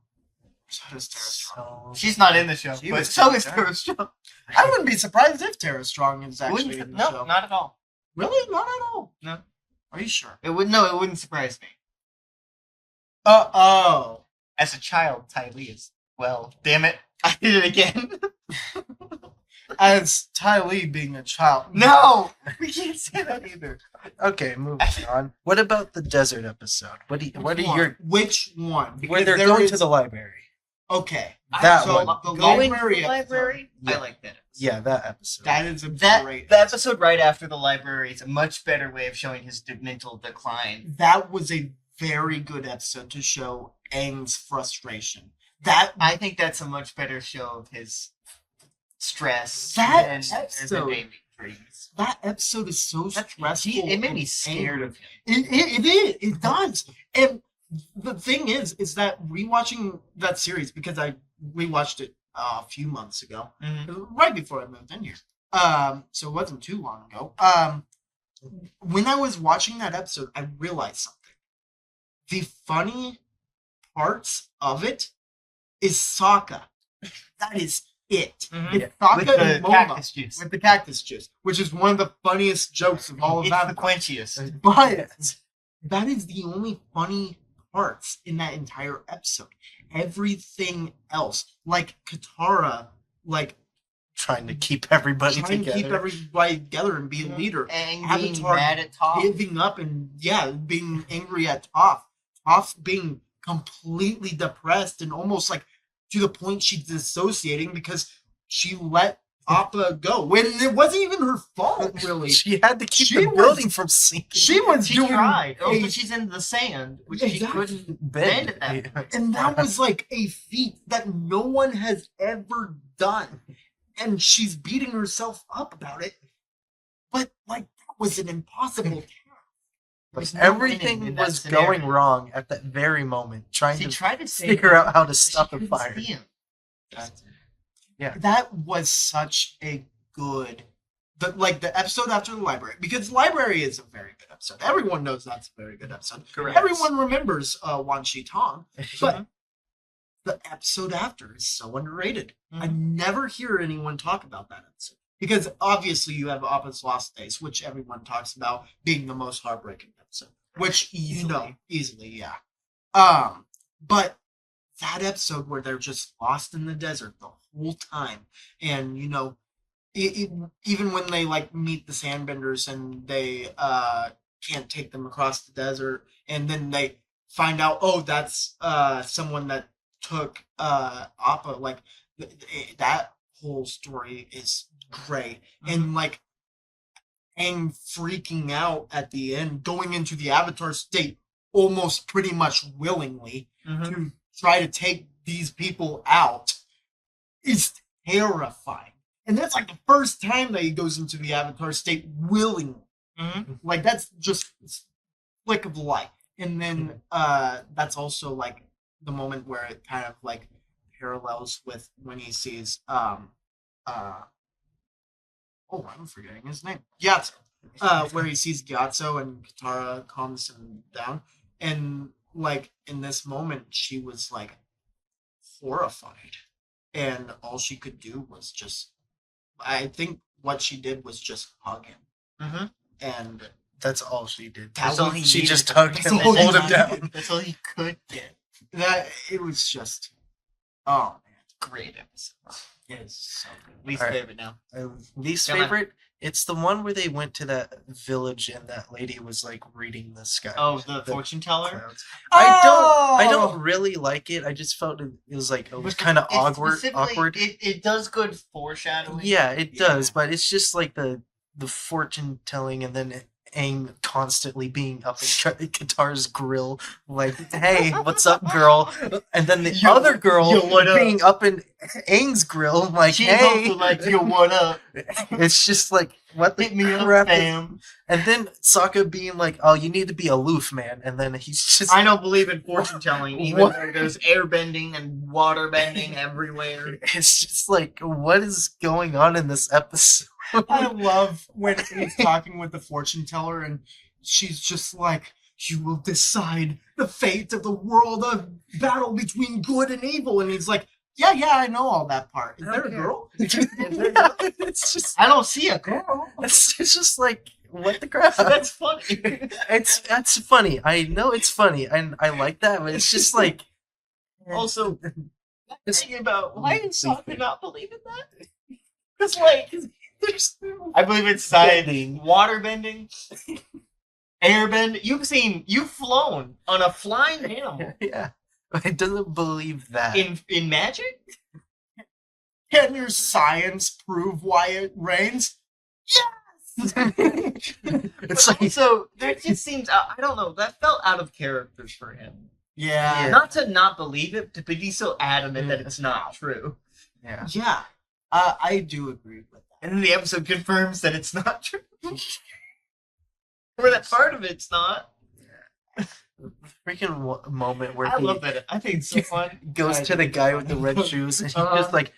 Speaker 3: So does Tara Strong.
Speaker 1: So...
Speaker 2: She's not in the show,
Speaker 3: She
Speaker 2: but
Speaker 3: was
Speaker 2: so is
Speaker 3: Tara.
Speaker 2: Tara Strong.
Speaker 3: I wouldn't be surprised if Tara Strong is actually in the
Speaker 2: No,
Speaker 3: show.
Speaker 2: not at all.
Speaker 3: Really? Not at all.
Speaker 2: No.
Speaker 3: Are you sure?
Speaker 2: It would. No, it wouldn't surprise me.
Speaker 3: Oh.
Speaker 2: As a child, Ty Lee is. Well, damn it, I did it again.
Speaker 3: As Ty Lee being a child.
Speaker 2: No, we can't say that either.
Speaker 1: Okay, moving on. What about the desert episode? What are your...
Speaker 3: Which one?
Speaker 1: Where
Speaker 3: Because
Speaker 1: they're
Speaker 3: there
Speaker 1: going
Speaker 3: is-
Speaker 1: to the library.
Speaker 3: Okay.
Speaker 1: That
Speaker 3: so
Speaker 1: one.
Speaker 3: The
Speaker 2: Going
Speaker 3: library
Speaker 2: to the library.
Speaker 1: Yeah.
Speaker 2: I like that.
Speaker 1: Yeah, that episode.
Speaker 3: That is a
Speaker 2: That
Speaker 3: great.
Speaker 2: the episode right after the library is a much better way of showing his mental decline.
Speaker 3: That was a very good episode to show Aang's frustration. That
Speaker 2: I think that's a much better show of his stress
Speaker 3: That
Speaker 2: than
Speaker 3: episode-
Speaker 2: naming trees.
Speaker 3: that episode is so stressful.
Speaker 2: It made me
Speaker 3: and
Speaker 2: scared
Speaker 3: angry.
Speaker 2: of him.
Speaker 3: It is. It does. And the thing is that rewatching that series, because I rewatched it a few months ago, right before I moved in here. So it wasn't too long ago. When I was watching that episode, I realized something. The funny parts of it is Sokka. That is it.
Speaker 2: Mhm.
Speaker 3: It's Sokka
Speaker 2: With the
Speaker 3: and Momo
Speaker 2: cactus juice.
Speaker 3: with the cactus juice, which is one of the funniest jokes of all of
Speaker 2: It's the
Speaker 3: Avatar.
Speaker 2: quenchiest.
Speaker 3: But that is the only funny parts in that entire episode. Everything else, like Katara, like
Speaker 1: Trying to keep everybody
Speaker 3: trying
Speaker 1: together.
Speaker 3: to keep everybody together and be a leader,
Speaker 2: And being
Speaker 3: Avatar
Speaker 2: mad at Toph.
Speaker 3: giving up and being angry at Toph. Toph being completely depressed and almost like to the point she's dissociating because she let Appa go when it wasn't even her fault, really.
Speaker 1: She had to keep
Speaker 3: She
Speaker 1: the
Speaker 3: was-
Speaker 1: building from sinking.
Speaker 3: She was
Speaker 2: She
Speaker 3: doing
Speaker 2: tried.
Speaker 3: a-
Speaker 2: Also, she's in the sand, which she
Speaker 3: Exactly.
Speaker 2: couldn't bend at that point.
Speaker 3: and that was like a feat that no one has ever done. And she's beating herself up about it. But like that was an impossible task.
Speaker 2: There's no
Speaker 1: Everything
Speaker 2: winning in that
Speaker 1: was
Speaker 2: scenario.
Speaker 1: going wrong at that very moment, trying
Speaker 2: She
Speaker 1: to
Speaker 2: tried to
Speaker 1: figure out how to
Speaker 2: but
Speaker 1: stop
Speaker 2: she
Speaker 1: the
Speaker 2: couldn't
Speaker 1: fire.
Speaker 2: see him.
Speaker 3: That was such a good the episode after the library, because the library is a very good episode. Everyone knows that's a very good episode.
Speaker 2: Correct.
Speaker 3: Everyone remembers Wan Shi Tong, but
Speaker 2: Mhm.
Speaker 3: the episode after is so underrated. I
Speaker 2: Mhm.
Speaker 3: never hear anyone talk about that episode. Because obviously you have Appa's Lost Days, which everyone talks about being the most heartbreaking episode. Which easily, yeah. But that episode where they're just lost in the desert the whole time, and even when they like meet the Sandbenders and they can't take them across the desert, and then they find out, oh, that's someone that took Appa. Like that whole story is great, and like Aang freaking out at the end, going into the Avatar state almost pretty much willingly to try to take these people out is terrifying. And that's like the first time that he goes into the Avatar state willingly. Like that's just flick of the light. And then that's also like the moment where it kind of like parallels with when he sees I'm forgetting his name. Gyatso. Where he sees Gyatso and Katara calms him down. And like in this moment, she was like horrified, and all she could do was just. I think what she did was just hug him,
Speaker 2: Mm-hmm.
Speaker 3: and
Speaker 1: That's all she did.
Speaker 2: That's all he
Speaker 1: She
Speaker 2: needed.
Speaker 1: just hugged him,
Speaker 3: That's all he
Speaker 1: hold him
Speaker 3: needed.
Speaker 1: down.
Speaker 2: That's all he could get.
Speaker 3: that it was just. Oh man,
Speaker 2: Great episode.
Speaker 3: it's so good.
Speaker 2: Least
Speaker 1: Alright.
Speaker 2: favorite now.
Speaker 1: Least
Speaker 2: Come on.
Speaker 1: favorite? It's the one where they went to that village and that lady was like reading the sky.
Speaker 2: Oh, the fortune teller.
Speaker 1: clouds. I
Speaker 3: Oh!
Speaker 1: don't really like it. I just felt it was like it was kind of awkward.
Speaker 2: Specifically, It does good foreshadowing.
Speaker 1: Yeah, it does,
Speaker 3: Yeah.
Speaker 1: but it's just like the fortune telling and then Aang constantly being up in Qatar's grill, like, "Hey, what's up, girl?" And then the
Speaker 2: Yo,
Speaker 1: other girl
Speaker 2: yo, what up?
Speaker 1: being up in Aang's grill, like,
Speaker 2: She's
Speaker 1: "Hey."
Speaker 2: also like, yo, what up?
Speaker 1: It's just like, what the
Speaker 2: Hit me up,
Speaker 1: crap?
Speaker 2: fam.
Speaker 1: And then Sokka being like, "Oh, you need to be aloof, man." And then he's just
Speaker 2: I don't believe in fortune telling, even
Speaker 1: What?
Speaker 2: though there's air bending and water bending everywhere.
Speaker 1: it's just like, what is going on in this episode?
Speaker 3: I love when he's talking with the fortune teller and she's just like, "You will decide the fate of the world of battle between good and evil." And he's like, yeah, I know all that part. Is there a
Speaker 1: Okay.
Speaker 3: girl?
Speaker 1: Yeah, it's just
Speaker 2: I don't see a girl.
Speaker 1: it's just like, what the crap?
Speaker 2: That's funny.
Speaker 1: That's funny. I know it's funny, and I like that, but it's just like
Speaker 2: Also,
Speaker 1: It's-
Speaker 2: thinking about why is Sokka not believing that? Because like, I believe in science,
Speaker 1: Bending.
Speaker 2: water bending, air bend. You've flown on a flying animal
Speaker 1: yeah, I doesn't believe that.
Speaker 2: in magic.
Speaker 3: Can your science prove why it rains?
Speaker 1: It's like
Speaker 2: So there just seems I don't know, that felt out of character for him.
Speaker 3: Yeah.
Speaker 2: Not to not believe it, but he's so adamant that it's not true.
Speaker 1: yeah.
Speaker 3: Yeah. I do agree with that.
Speaker 2: And then the episode confirms that it's not true. Or that part of it's not.
Speaker 1: Freaking moment where
Speaker 2: I
Speaker 1: he
Speaker 2: love that. I think it's so fun.
Speaker 1: goes
Speaker 3: I
Speaker 1: to the
Speaker 3: think
Speaker 1: guy
Speaker 3: it's
Speaker 1: with the
Speaker 3: funny.
Speaker 1: red shoes, and he's
Speaker 2: Uh-huh.
Speaker 1: just like,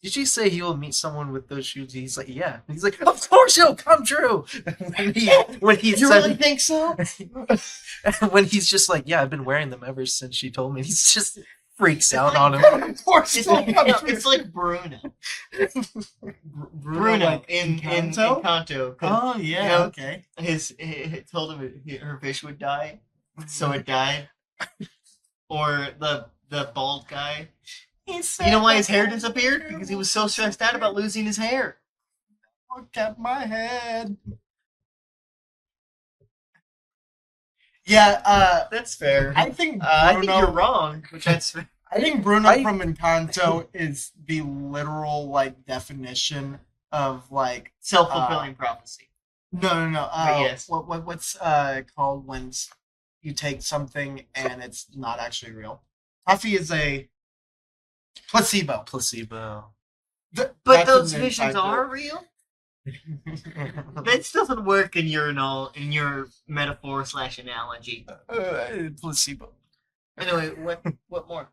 Speaker 1: "Did you say he will meet someone with those shoes?" He's like, "Yeah." He's like, "Of course it'll come true." when he
Speaker 2: You
Speaker 1: said,
Speaker 2: really think so?
Speaker 3: Oh,
Speaker 1: he's just like, "Yeah, I've been wearing them ever since she told me." He's just freaks out on him.
Speaker 3: Of course
Speaker 2: It's
Speaker 3: it'll
Speaker 2: like,
Speaker 3: come
Speaker 2: no,
Speaker 3: true.
Speaker 2: it's like Bruno.
Speaker 3: Bruno like,
Speaker 2: in
Speaker 3: Kanto?
Speaker 2: Kanto. 'Cause
Speaker 3: Oh yeah,
Speaker 2: you know,
Speaker 3: okay.
Speaker 2: he told him her fish would die, so it died. Or the bald guy. You know why his hair disappeared? Because he was so stressed out about losing his hair.
Speaker 3: Look at my head. Yeah,
Speaker 2: That's fair.
Speaker 3: I think Bruno.
Speaker 2: I think you're wrong, but that's fair.
Speaker 3: I think Bruno
Speaker 1: I-
Speaker 3: from Encanto is the literal like definition of like
Speaker 2: Self-fulfilling prophecy.
Speaker 3: no.
Speaker 2: yes.
Speaker 3: What's called when you take something and it's not actually real? Puffy is a placebo.
Speaker 1: Placebo.
Speaker 2: But
Speaker 3: That's
Speaker 2: those
Speaker 3: an
Speaker 2: visions
Speaker 3: Encanto.
Speaker 2: are real? That doesn't work in your metaphor / analogy.
Speaker 1: Placebo.
Speaker 2: Anyway, what more?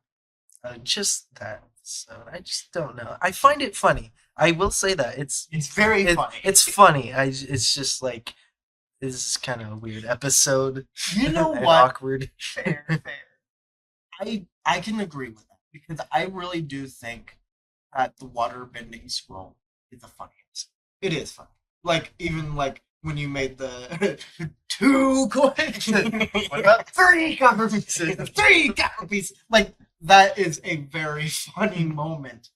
Speaker 1: Just that. So I just don't know. I find it funny. I will say that it's
Speaker 2: Very
Speaker 1: it-
Speaker 2: funny.
Speaker 1: It's funny. It's just like this is kind of a weird episode.
Speaker 3: You know
Speaker 1: and
Speaker 3: what?
Speaker 1: awkward.
Speaker 2: fair.
Speaker 3: I can agree with that because I really do think that the water bending scroll is the funniest. It is funny. Like even like when you made the 2 coins.
Speaker 2: What about 3 cover pieces?
Speaker 3: 3 copper pieces. Like that is a very funny moment.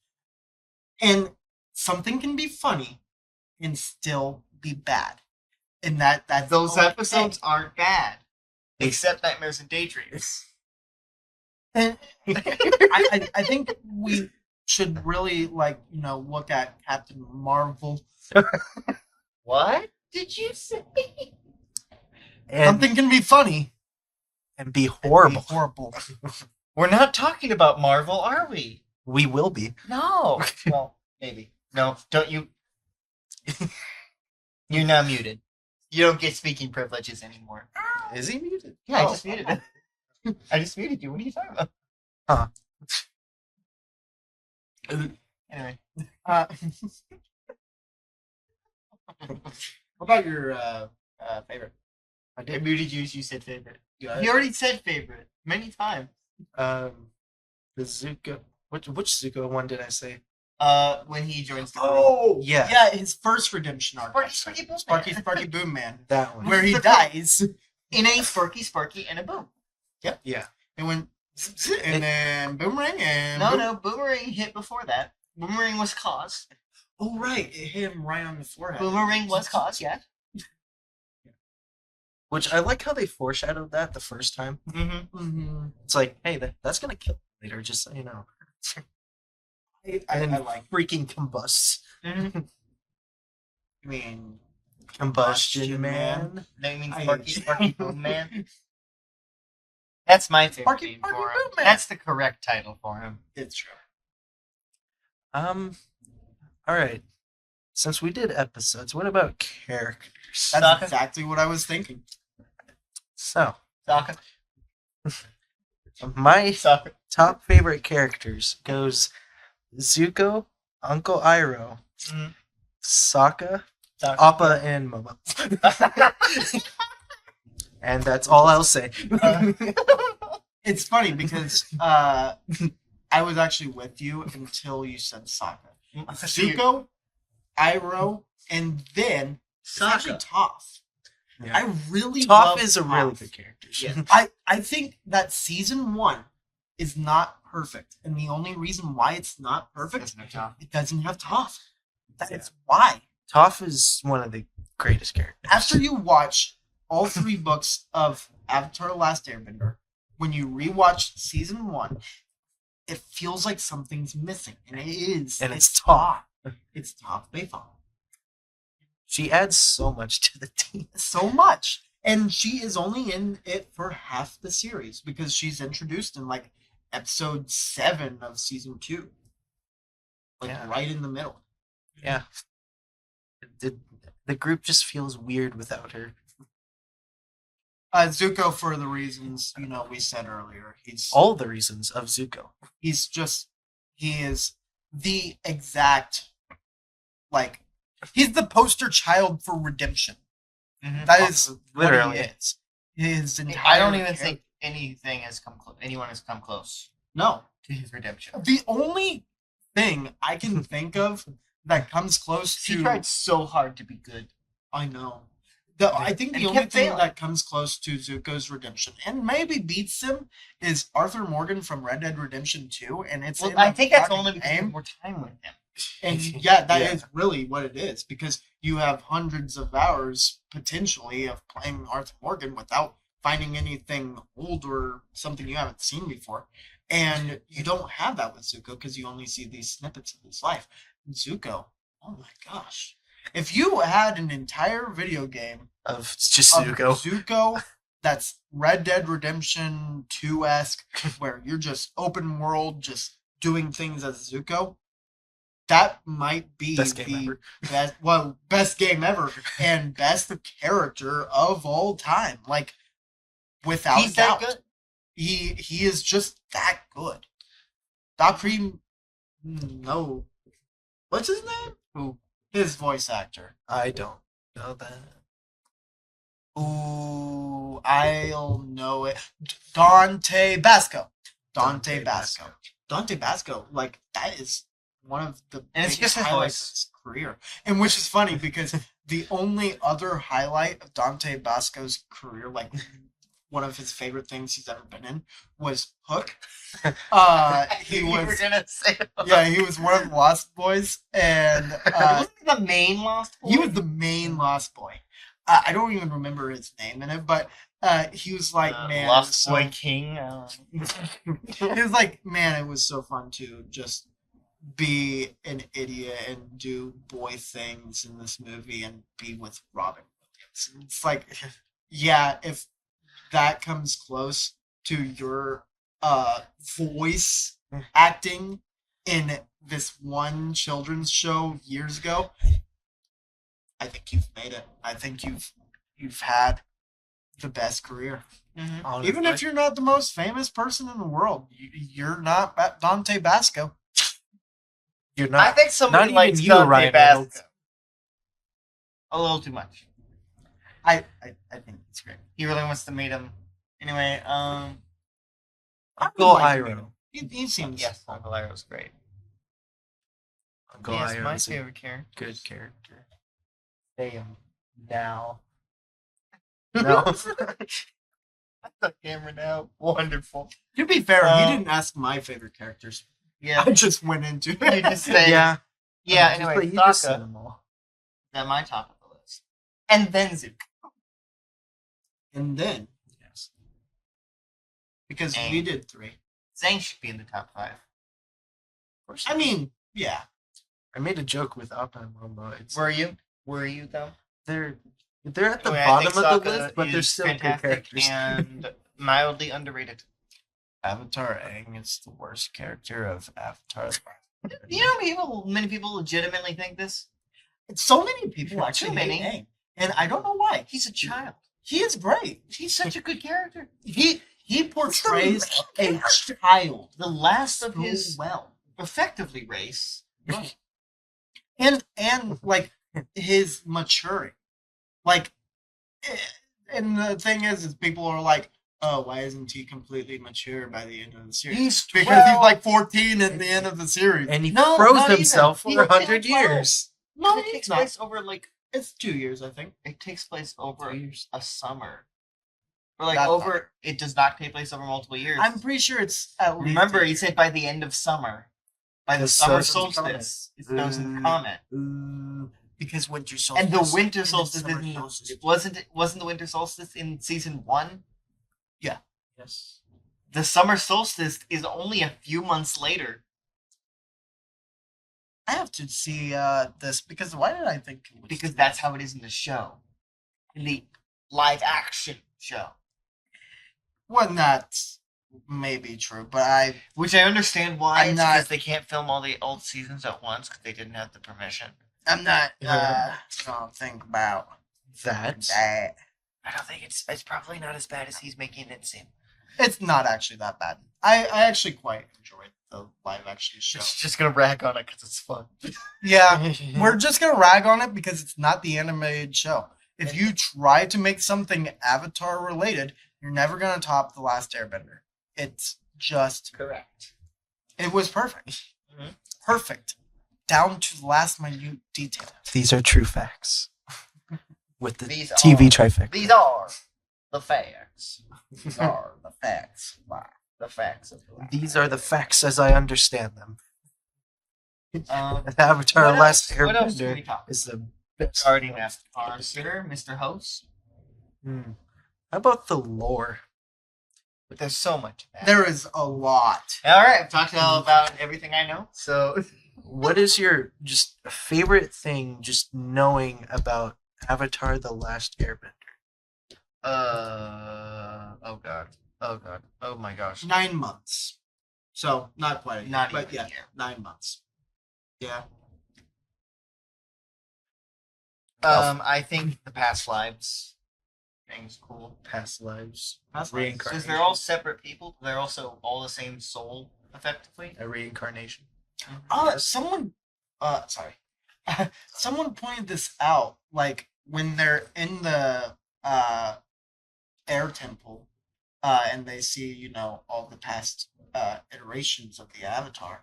Speaker 3: And something can be funny and still be bad. And that's
Speaker 2: Those
Speaker 3: okay.
Speaker 2: episodes aren't bad, except Nightmares and Daydreams.
Speaker 3: And I think we should really look at Captain Marvel.
Speaker 2: What did you say?
Speaker 1: And,
Speaker 3: Something can be funny.
Speaker 1: and be horrible.
Speaker 3: Be horrible.
Speaker 2: We're not talking about Marvel, are we?
Speaker 1: We will be.
Speaker 2: No. Well, maybe. No, don't you? You're now muted. You don't get speaking privileges anymore.
Speaker 1: Is he muted?
Speaker 2: Yeah, I
Speaker 1: Oh.
Speaker 2: just muted it. I just muted you. What are you talking about?
Speaker 1: Huh.
Speaker 2: Anyway.
Speaker 3: What about your favorite?
Speaker 2: I muted you as you said favorite.
Speaker 3: You
Speaker 2: You already said favorite. many times.
Speaker 1: The Zuko. Which Zuko one did I say?
Speaker 2: When he joins the group.
Speaker 3: Oh,
Speaker 1: Yeah.
Speaker 3: yeah, his first redemption arc.
Speaker 2: Sparky Boom
Speaker 3: Sparky
Speaker 2: Man.
Speaker 3: Sparky Boom Man,
Speaker 1: That one.
Speaker 3: where he dies,
Speaker 2: In a Sparky and a boom.
Speaker 1: Yeah.
Speaker 3: and when and then Boomerang and
Speaker 2: No, Boomerang hit before that. Boomerang was caused.
Speaker 3: Oh right, it hit him right on the forehead.
Speaker 2: Boomerang was caused, yeah.
Speaker 1: Which I like how they foreshadowed that the first time.
Speaker 2: Mm-hmm.
Speaker 3: Mm-hmm.
Speaker 1: It's like, hey, that's gonna kill him later, just so you know.
Speaker 3: I
Speaker 1: And
Speaker 3: like.
Speaker 1: freaking combusts.
Speaker 2: Mm-hmm.
Speaker 3: I mean,
Speaker 1: Combustion Man.
Speaker 2: That means
Speaker 3: I-
Speaker 2: Sparky Boom Man. That's my favorite
Speaker 3: Sparky
Speaker 2: name
Speaker 3: Boom
Speaker 2: for him.
Speaker 3: Man.
Speaker 2: That's the correct title for him.
Speaker 3: it's true.
Speaker 1: All right. Since we did episodes, what about characters?
Speaker 3: That's
Speaker 2: Sokka?
Speaker 3: exactly what I was thinking.
Speaker 1: So,
Speaker 2: Sokka.
Speaker 1: my
Speaker 2: Sokka.
Speaker 1: top favorite characters goes Zuko, Uncle Iroh,
Speaker 2: Mhm.
Speaker 1: Sokka,
Speaker 2: Sokka.
Speaker 1: Appa, and Momo. And that's all I'll say.
Speaker 3: It's funny because I was actually with you until you said Sokka. Zuko, Iroh, and then it's actually
Speaker 2: Sokka.
Speaker 3: Toph.
Speaker 1: Yeah.
Speaker 3: I really
Speaker 1: Toph
Speaker 3: love
Speaker 1: is a
Speaker 3: Toph.
Speaker 1: really good character.
Speaker 2: Yeah.
Speaker 3: I think that season 1 is not perfect, and the only reason why it's not perfect, it doesn't have Toph. That's why.
Speaker 1: Toph is one of the greatest characters.
Speaker 3: After you watch all 3 books of Avatar: Last Airbender, when you rewatch season 1, it feels like something's missing, and it is.
Speaker 1: And it's Toph.
Speaker 3: It's Toph Beifong.
Speaker 1: She adds so much to the team.
Speaker 3: So much. And she is only in it for half the series because she's introduced in like episode 7 of season 2. Like
Speaker 1: Yeah.
Speaker 3: right in the middle.
Speaker 1: Yeah. The group just feels weird without her.
Speaker 3: Zuko, for the reasons we said earlier,
Speaker 1: All the reasons of Zuko.
Speaker 3: he is the exact, like, he's the poster child for redemption.
Speaker 2: Mhm.
Speaker 3: That is
Speaker 1: Literally.
Speaker 3: what he is. His entire
Speaker 2: I don't even
Speaker 3: character-
Speaker 2: think anything has come close. Anyone has come close
Speaker 3: No.
Speaker 2: to his redemption.
Speaker 3: The only thing I can think of that comes close to
Speaker 2: He tried so hard to be good.
Speaker 3: I know. I think
Speaker 2: And
Speaker 3: the
Speaker 2: he
Speaker 3: only
Speaker 2: kept
Speaker 3: thing
Speaker 2: failing.
Speaker 3: that comes close to Zuko's redemption and maybe beats him is Arthur Morgan from Red Dead Redemption 2, and it's
Speaker 2: Well,
Speaker 3: in
Speaker 2: I
Speaker 3: the
Speaker 2: think that's
Speaker 3: fucking
Speaker 2: only because you
Speaker 3: game.
Speaker 2: have more time with him.
Speaker 3: And yeah, that is
Speaker 1: Yeah.
Speaker 3: really what it is because you have hundreds of hours potentially of playing Arthur Morgan without finding anything old or something you haven't seen before. And you don't have that with Zuko because you only see these snippets of his life. Zuko, oh my gosh. If you had an entire video game
Speaker 1: Of just
Speaker 3: of
Speaker 1: Zuko.
Speaker 3: Zuko that's Red Dead Redemption 2-esque, where you're just open world, just doing things as Zuko, that might be
Speaker 1: Best game ever.
Speaker 3: best game ever and best character of all time. Like, without
Speaker 2: He's that
Speaker 3: doubt.
Speaker 2: good.
Speaker 3: He is just that good. Doc Cream, no. What's his name?
Speaker 1: Who?
Speaker 3: His voice actor.
Speaker 1: I don't know that.
Speaker 3: Ooh, I'll know it. Dante Basco. Dante
Speaker 1: Dante
Speaker 3: Basco.
Speaker 1: Basco.
Speaker 3: Dante Basco, like, that is one of the
Speaker 2: And it's
Speaker 3: biggest
Speaker 2: just his
Speaker 3: highlights
Speaker 2: voice.
Speaker 3: of his career. And which is funny because the only other highlight of Dante Basco's career, like one of his favorite things he's ever been in, was Hook. He
Speaker 2: You were
Speaker 3: was
Speaker 2: gonna say
Speaker 3: yeah, he was one of the Lost Boys, and
Speaker 2: wasn't he the main Lost Boy?
Speaker 3: he was the main Lost Boy. I don't even remember his name in it, but he was like, man,
Speaker 2: Lost
Speaker 3: it was
Speaker 2: Boy King.
Speaker 3: it was like, man, it was so fun to just be an idiot and do boy things in this movie and be with Robin Williams. It's like, yeah, if that comes close to your voice acting in this one children's show years ago, I think you've made it. I think you've had the best career.
Speaker 2: Mhm.
Speaker 1: Honestly.
Speaker 3: Even if you're not the most famous person in the world, you're not Dante Basco.
Speaker 1: You're
Speaker 2: I
Speaker 1: not.
Speaker 2: think somebody
Speaker 1: not even
Speaker 2: likes
Speaker 1: you,
Speaker 2: Dante
Speaker 1: Ryan
Speaker 2: Basco.
Speaker 1: Reynolds.
Speaker 2: A little too much.
Speaker 3: I think it's great.
Speaker 2: He really wants to meet him. Anyway,
Speaker 3: I would
Speaker 1: Uncle
Speaker 3: like to meet
Speaker 1: Iroh.
Speaker 3: him. He seems
Speaker 2: Yes, Uncle Iroh's great.
Speaker 1: Uncle
Speaker 2: Yes,
Speaker 1: Iroh
Speaker 2: my
Speaker 1: is a
Speaker 2: favorite character.
Speaker 1: good character.
Speaker 2: Say him now.
Speaker 1: No.
Speaker 2: The camera now. Wonderful.
Speaker 3: To be fair, he
Speaker 2: Um,
Speaker 3: didn't ask my favorite characters.
Speaker 2: Yeah.
Speaker 3: I just went into it.
Speaker 2: You just say
Speaker 1: Yeah.
Speaker 2: Yeah,
Speaker 1: Just
Speaker 2: anyway,
Speaker 1: like you just said
Speaker 2: Sokka,
Speaker 1: them all.
Speaker 2: at my top of the list. And then Zuko.
Speaker 3: And then,
Speaker 1: Yes.
Speaker 3: because
Speaker 2: And-
Speaker 3: we did 3.
Speaker 2: Zhang should be in the top 5.
Speaker 3: I mean, yeah.
Speaker 1: I made a joke with Appa and Mama. It's
Speaker 2: Were you? Were you, though?
Speaker 1: they're at the
Speaker 2: I mean, I
Speaker 1: bottom
Speaker 2: think
Speaker 1: of the
Speaker 2: Sokka
Speaker 1: list, but they're
Speaker 2: is
Speaker 1: still good
Speaker 2: fantastic
Speaker 1: characters.
Speaker 2: and mildly underrated.
Speaker 1: Avatar Aang is the worst character of Avatar.
Speaker 2: You know, many people legitimately think this.
Speaker 3: So many people
Speaker 2: Too
Speaker 3: actually
Speaker 2: many.
Speaker 3: hate Aang. And I don't know why.
Speaker 2: He's a child.
Speaker 3: He is great.
Speaker 2: He's such a good character.
Speaker 3: He portrays a child
Speaker 2: The last of
Speaker 3: so
Speaker 2: his
Speaker 3: well.
Speaker 2: effectively race.
Speaker 3: And like his maturing. Like and the thing is people are like, oh, why isn't he completely mature by the end of the series?
Speaker 2: He's
Speaker 3: Because
Speaker 2: 12.
Speaker 3: he's like 14 at the end of the series.
Speaker 1: And he
Speaker 2: No,
Speaker 1: froze
Speaker 2: not even.
Speaker 1: himself for
Speaker 2: He's
Speaker 1: 100
Speaker 2: 12.
Speaker 1: years.
Speaker 3: No,
Speaker 2: it
Speaker 3: he's
Speaker 2: takes
Speaker 3: not.
Speaker 2: place over like
Speaker 3: It's 2 years, I think.
Speaker 2: it takes place over
Speaker 1: 2 years.
Speaker 2: a summer. Or like
Speaker 3: That's
Speaker 2: over it does not take place over multiple years.
Speaker 3: I'm pretty sure it's at least.
Speaker 2: Remember,
Speaker 3: a
Speaker 2: he
Speaker 3: year.
Speaker 2: said by the end of summer. By the
Speaker 1: The
Speaker 2: summer
Speaker 1: solstice
Speaker 2: solstice. It
Speaker 1: comet.
Speaker 2: goes in comet.
Speaker 3: Because winter solstice.
Speaker 2: And the winter
Speaker 3: then
Speaker 2: solstice
Speaker 3: summer
Speaker 2: isn't
Speaker 3: solstice.
Speaker 2: wasn't the winter solstice in season 1?
Speaker 1: Yes.
Speaker 2: The summer solstice is only a few months later.
Speaker 3: I have to see this because why did I think? It was
Speaker 2: Because that's how it is in the show. In the live action show.
Speaker 3: Well, that's maybe true, but
Speaker 2: Which I understand why.
Speaker 3: I'm
Speaker 2: It's
Speaker 3: not-
Speaker 2: because they can't film all the old seasons at once because they didn't have the permission.
Speaker 3: I'm not gonna think about
Speaker 1: That.
Speaker 3: that.
Speaker 2: I don't think it's probably not as bad as he's making it seem.
Speaker 3: It's not actually that bad. I actually quite enjoyed the live action show.
Speaker 2: It's just gonna rag on it because it's fun.
Speaker 3: Yeah, we're just gonna rag on it because it's not the animated show. If you try to make something Avatar related, you're never gonna top the Last Airbender. It's just
Speaker 2: Correct.
Speaker 3: it was perfect,
Speaker 2: Mhm.
Speaker 3: perfect, down to the last minute detail.
Speaker 1: These are true facts. With the
Speaker 2: These
Speaker 1: TV
Speaker 2: are-
Speaker 1: trifecta.
Speaker 2: These are the facts.
Speaker 3: These are the facts.
Speaker 2: The facts of life.
Speaker 1: These are the facts as I understand them. Avatar
Speaker 2: What
Speaker 1: Last
Speaker 2: else? What else can
Speaker 1: Airbender
Speaker 2: we talk?
Speaker 1: is the best.
Speaker 2: Already asked Sir, Mr. Host.
Speaker 1: Hmm. How about the lore?
Speaker 2: But there's so much. Of that.
Speaker 3: There is a lot.
Speaker 2: All right, I've talked all about everything I know. So
Speaker 1: What is your just favorite thing just knowing about Avatar The Last Airbender?
Speaker 2: oh god. Oh god. Oh my gosh.
Speaker 3: 9 months. So not quite a year,
Speaker 2: Not
Speaker 3: but
Speaker 2: even
Speaker 3: yeah,
Speaker 2: a year.
Speaker 3: 9 months. Yeah.
Speaker 2: I think the past lives thing's cool.
Speaker 1: Past lives.
Speaker 3: Past lives.
Speaker 1: Reincarnation.
Speaker 2: Because they're all separate people. They're also all the same soul, effectively.
Speaker 1: A reincarnation.
Speaker 3: Someone sorry. Someone pointed this out, like when they're in the air temple, and they see, you know, all the past iterations of the avatar,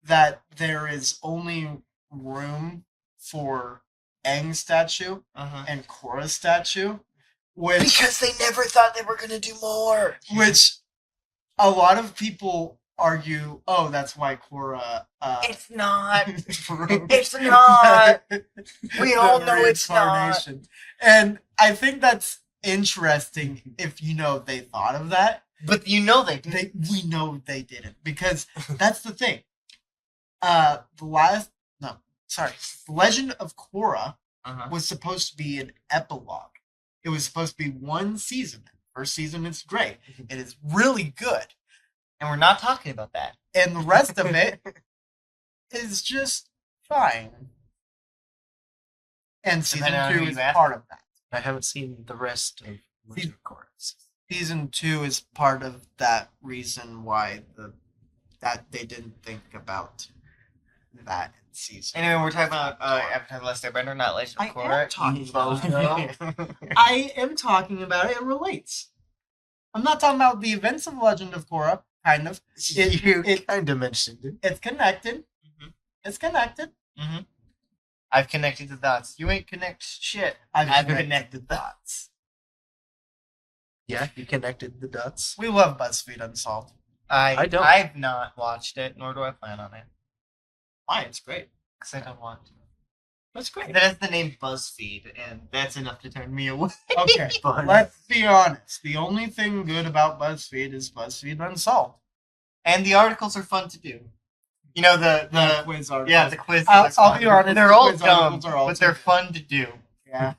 Speaker 3: that there is only room for Aang's statue
Speaker 2: Uh-huh.
Speaker 3: and Korra's statue, which
Speaker 2: Because they never thought they were gonna do more.
Speaker 3: which a lot of people argue, oh, that's why Korra
Speaker 2: It's not.
Speaker 3: broke
Speaker 2: It's not. We
Speaker 3: the
Speaker 2: all know it's not.
Speaker 3: reincarnation. And I think that's interesting if you know they thought of that.
Speaker 2: But you know they did.
Speaker 3: We know they didn't because that's the thing. The Legend of Korra
Speaker 2: Uh-huh.
Speaker 3: was supposed to be an epilogue. It was supposed to be one season. First season is great. It is really good.
Speaker 2: And we're not talking about that.
Speaker 3: And the rest of it is just fine. And season
Speaker 2: Depending on who
Speaker 3: 2
Speaker 2: you
Speaker 3: is
Speaker 2: ask.
Speaker 3: part of that.
Speaker 1: I haven't seen the rest of Legend of Korra.
Speaker 3: Season 2 is part of that reason why that they didn't think about that in season.
Speaker 2: Anyway, we're talking about Avatar: The Last Airbender, not Legend
Speaker 3: I
Speaker 2: of
Speaker 3: am
Speaker 2: Korra.
Speaker 3: talking
Speaker 2: You both
Speaker 3: about
Speaker 2: know.
Speaker 3: I am talking about it. It relates. I'm not talking about the events of Legend of Korra. Kind of.
Speaker 1: You
Speaker 3: it-
Speaker 1: kind of mentioned it.
Speaker 3: It's connected.
Speaker 2: Mhm.
Speaker 3: It's connected.
Speaker 2: Mm-hmm. I've connected the dots. You ain't connect shit. I've connected the dots.
Speaker 1: Yeah, you connected the dots.
Speaker 3: We love BuzzFeed Unsolved.
Speaker 1: I don't.
Speaker 2: I've not watched it, nor do I plan on it.
Speaker 3: Why? It's great.
Speaker 2: Because I don't want to.
Speaker 3: That's great.
Speaker 2: That has the name BuzzFeed, and that's enough to turn me away.
Speaker 3: Okay,
Speaker 1: Fun.
Speaker 3: let's be honest. The only thing good about BuzzFeed is BuzzFeed Unsolved.
Speaker 2: And the articles are fun to do. You know, the
Speaker 3: quiz articles.
Speaker 2: yeah, the quiz.
Speaker 3: I'll be honest.
Speaker 2: They're
Speaker 3: the
Speaker 2: all
Speaker 3: quiz
Speaker 2: dumb,
Speaker 3: articles are also
Speaker 2: but they're
Speaker 3: good.
Speaker 2: fun to do.
Speaker 3: Yeah.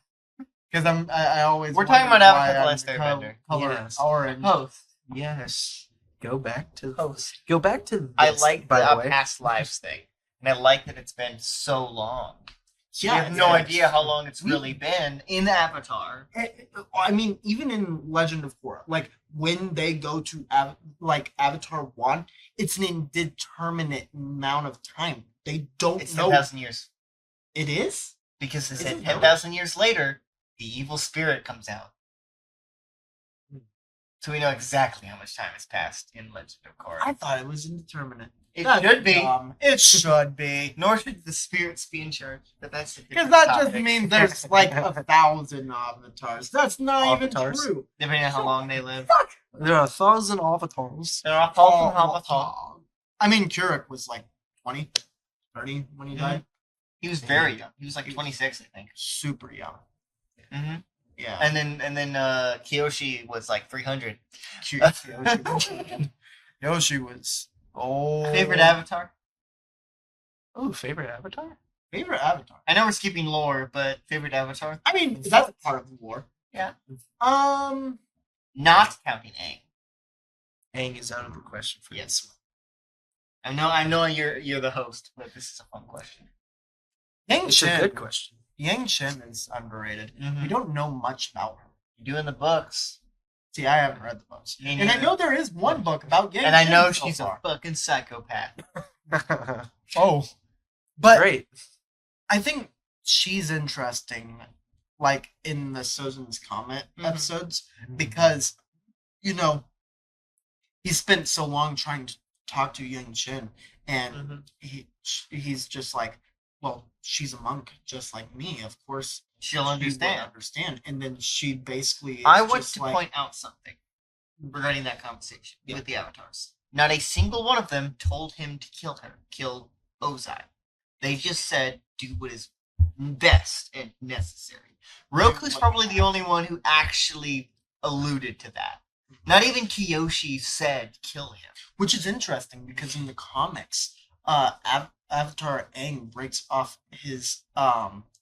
Speaker 3: Because I always.
Speaker 2: We're talking
Speaker 3: wondered
Speaker 2: about
Speaker 3: why
Speaker 2: Avatar:
Speaker 3: I'm
Speaker 2: Last
Speaker 3: the
Speaker 2: Airbender.
Speaker 3: Color
Speaker 1: Yes.
Speaker 3: orange.
Speaker 2: Host.
Speaker 1: Yes. Go back to
Speaker 2: Host.
Speaker 1: Go back to this,
Speaker 2: I like
Speaker 1: by the
Speaker 2: the
Speaker 1: way.
Speaker 2: past lives thing, and I like that it's been so long.
Speaker 3: Yeah,
Speaker 2: we have no
Speaker 3: yes.
Speaker 2: idea how long it's really been in Avatar.
Speaker 3: I mean, even in Legend of Korra, like when they go to Avatar 1, it's an indeterminate amount of time. They don't
Speaker 2: It's
Speaker 3: know.
Speaker 2: 10,000 years.
Speaker 3: It is?
Speaker 2: Because
Speaker 3: Is
Speaker 2: it's
Speaker 3: it really?
Speaker 2: 10,000 years later, the evil spirit comes out. So we know exactly how much time has passed in Legend of Korra.
Speaker 3: I thought it was indeterminate.
Speaker 2: It
Speaker 3: That's
Speaker 2: should be.
Speaker 3: dumb. It should be.
Speaker 2: Nor should the spirits be in charge. But that's a
Speaker 3: Because
Speaker 2: different
Speaker 3: that just
Speaker 2: topic.
Speaker 3: means there's like 1,000 avatars. That's not
Speaker 1: Avatars.
Speaker 3: even true.
Speaker 2: Depending on how long they live.
Speaker 1: There are 1,000 avatars.
Speaker 2: There are thousand Avatar.
Speaker 3: I mean, Keurig was like 20, 30 when he died.
Speaker 2: He was very young. He was like 26, I think.
Speaker 3: Super young.
Speaker 2: Mm-hmm.
Speaker 3: Yeah.
Speaker 2: And then Kyoshi was like 300.
Speaker 3: Yoshi was. Oh.
Speaker 2: Favorite Avatar?
Speaker 1: Oh, favorite avatar?
Speaker 3: Favorite avatar.
Speaker 2: I know we're skipping lore, but favorite Avatar?
Speaker 3: I mean, that's a part of the lore.
Speaker 2: Yeah.
Speaker 3: Not
Speaker 2: counting Aang.
Speaker 1: Aang is out of the question for
Speaker 2: Yes.
Speaker 1: this one.
Speaker 2: I know you're the host, but this is a fun question.
Speaker 3: Yang
Speaker 1: It's a
Speaker 3: Chen.
Speaker 1: good question.
Speaker 3: Yang Chen is underrated.
Speaker 2: Mhm.
Speaker 3: We don't know much about her.
Speaker 2: You're doing the books.
Speaker 3: See, I haven't read the books.
Speaker 2: Me
Speaker 3: And I
Speaker 2: neither.
Speaker 3: know there is one book about Yang
Speaker 2: And I
Speaker 3: Chen
Speaker 2: know
Speaker 3: so
Speaker 2: she's
Speaker 3: far.
Speaker 2: a fucking psychopath.
Speaker 3: Oh. But
Speaker 1: Great.
Speaker 3: I think she's interesting, like in the Sozin's Comet
Speaker 2: Mhm.
Speaker 3: episodes, because, you know, he spent so long trying to talk to Yang Chen, and
Speaker 2: Mhm.
Speaker 3: he's just like, well, she's a monk just like me. Of course,
Speaker 2: She'll
Speaker 3: she would
Speaker 2: understand.
Speaker 3: understand. And then she basically is
Speaker 2: I want
Speaker 3: just
Speaker 2: to
Speaker 3: like,
Speaker 2: point out something regarding that conversation with the avatars. Not a single one of them told him to kill Ozai. They just said, do what is best and necessary. Roku's probably the only one who actually alluded to that. Not even Kyoshi said, kill him.
Speaker 3: which is interesting because in the comics, Avatar Aang breaks off his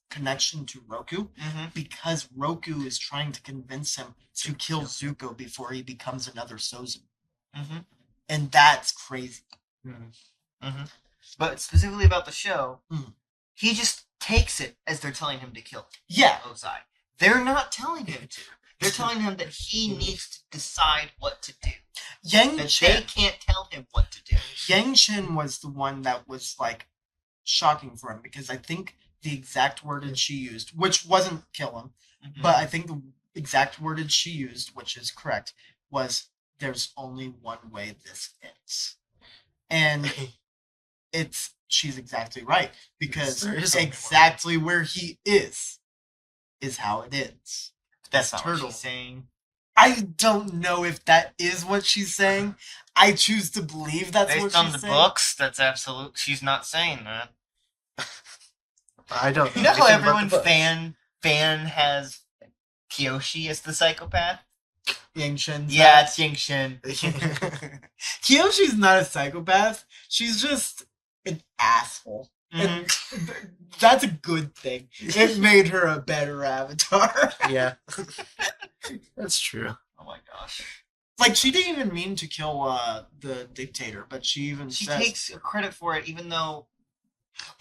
Speaker 3: connection to Roku
Speaker 2: Mm-hmm.
Speaker 3: because Roku is trying to convince him to kill Zuko before he becomes another Sozin.
Speaker 2: Mm-hmm.
Speaker 3: And that's crazy.
Speaker 2: Mm-hmm. But specifically about the show,
Speaker 3: Mhm.
Speaker 2: he just takes it as they're telling him to kill
Speaker 3: Yeah.
Speaker 2: Ozai. They're not telling him to. They're telling him that he needs to decide what to do.
Speaker 3: Yang
Speaker 2: That they
Speaker 3: Chen,
Speaker 2: can't tell him what to do.
Speaker 3: Yang Chen was the one that was like shocking for him because I think the exact wordage she used, which wasn't kill him,
Speaker 2: Mhm.
Speaker 3: but I think the exact wordage she used, which is correct, was there's only one way this ends. And she's exactly right because
Speaker 1: There is only one
Speaker 3: exactly where he is how it ends.
Speaker 2: That's not
Speaker 3: Turtle.
Speaker 2: what she's saying.
Speaker 3: I don't know if that is what she's saying. I choose to believe that's what
Speaker 2: Based on
Speaker 3: she's
Speaker 2: the
Speaker 3: saying.
Speaker 2: books, that's absolute. She's not saying that.
Speaker 1: I don't
Speaker 2: You know how
Speaker 1: anything about
Speaker 2: everyone
Speaker 1: the books.
Speaker 2: fan has Kyoshi as the psychopath?
Speaker 3: Yang Shen's
Speaker 2: Yeah, it's Yingshin.
Speaker 3: Kyoshi's not a psychopath. She's just an asshole. And that's a good thing. It made her a better avatar.
Speaker 1: Yeah. That's true.
Speaker 2: Oh my gosh.
Speaker 3: Like, she didn't even mean to kill the dictator, but she even
Speaker 2: She
Speaker 3: says...
Speaker 2: takes credit for it, even though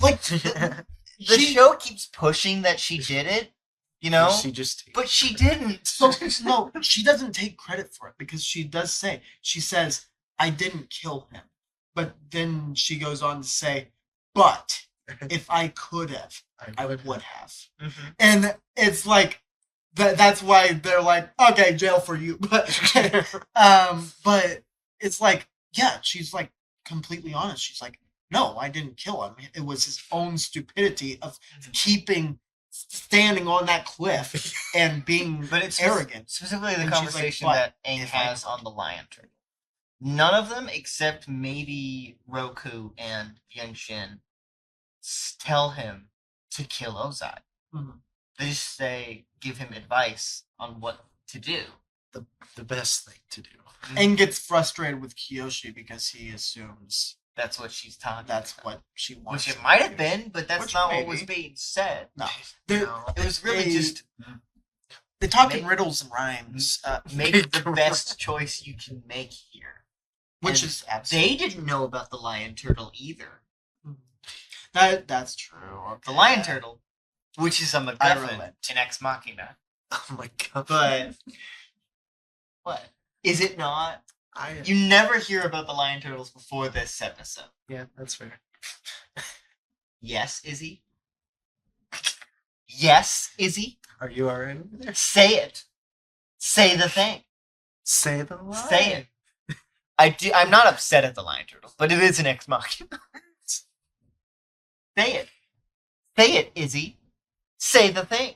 Speaker 3: Like,
Speaker 2: the
Speaker 3: She-
Speaker 2: show keeps pushing that she did it, you know?
Speaker 1: She just
Speaker 2: But she didn't.
Speaker 3: so, no, she doesn't take credit for it because she does say, she says, I didn't kill him. But then she goes on to say, but if I could have, I would have.
Speaker 2: Mhm.
Speaker 3: And it's like, that's why they're like, okay, jail for you. But it's like, yeah, she's like completely honest. She's like, no, I didn't kill him. It was his own stupidity of standing on that cliff and being
Speaker 2: But it's
Speaker 3: arrogant.
Speaker 2: specifically the
Speaker 3: And she's like,
Speaker 2: conversation
Speaker 3: "But
Speaker 2: that Aang
Speaker 3: if I
Speaker 2: has on the lion turtle. None of them, except maybe Roku and Young Shin, tell him to kill Ozai.
Speaker 3: Mhm.
Speaker 2: They just give him advice on what to do.
Speaker 1: The best thing to do.
Speaker 3: And gets frustrated with Kiyoshi because he assumes
Speaker 2: That's what she's talking
Speaker 3: that's
Speaker 2: about.
Speaker 3: what she wants.
Speaker 2: Which it
Speaker 3: to
Speaker 2: might
Speaker 3: do.
Speaker 2: have been, but that's
Speaker 3: Which
Speaker 2: not
Speaker 3: maybe.
Speaker 2: what was being said.
Speaker 3: No.
Speaker 1: No.
Speaker 2: It was really
Speaker 3: They-
Speaker 2: just
Speaker 3: They talk in
Speaker 2: Make-
Speaker 3: riddles and rhymes,
Speaker 2: make the best choice you can make here.
Speaker 3: which
Speaker 2: And
Speaker 3: is absolutely
Speaker 2: They didn't know about the lion turtle either.
Speaker 3: that's true. Okay.
Speaker 2: The lion turtle, which is a MacGuffin
Speaker 3: Ireland.
Speaker 2: in Ex Machina.
Speaker 1: Oh my god.
Speaker 2: But what? Is it not?
Speaker 1: I
Speaker 2: You never hear about the lion turtles before this episode.
Speaker 1: yeah, that's fair.
Speaker 2: Yes, Izzy? Yes, Izzy?
Speaker 1: Are you alright over there?
Speaker 2: Say it. Say the thing.
Speaker 1: Say the line.
Speaker 2: Say it. I'm not upset at the lion turtle, but it is an Ex Machina. Say it. Say it, Izzy. Say the thing.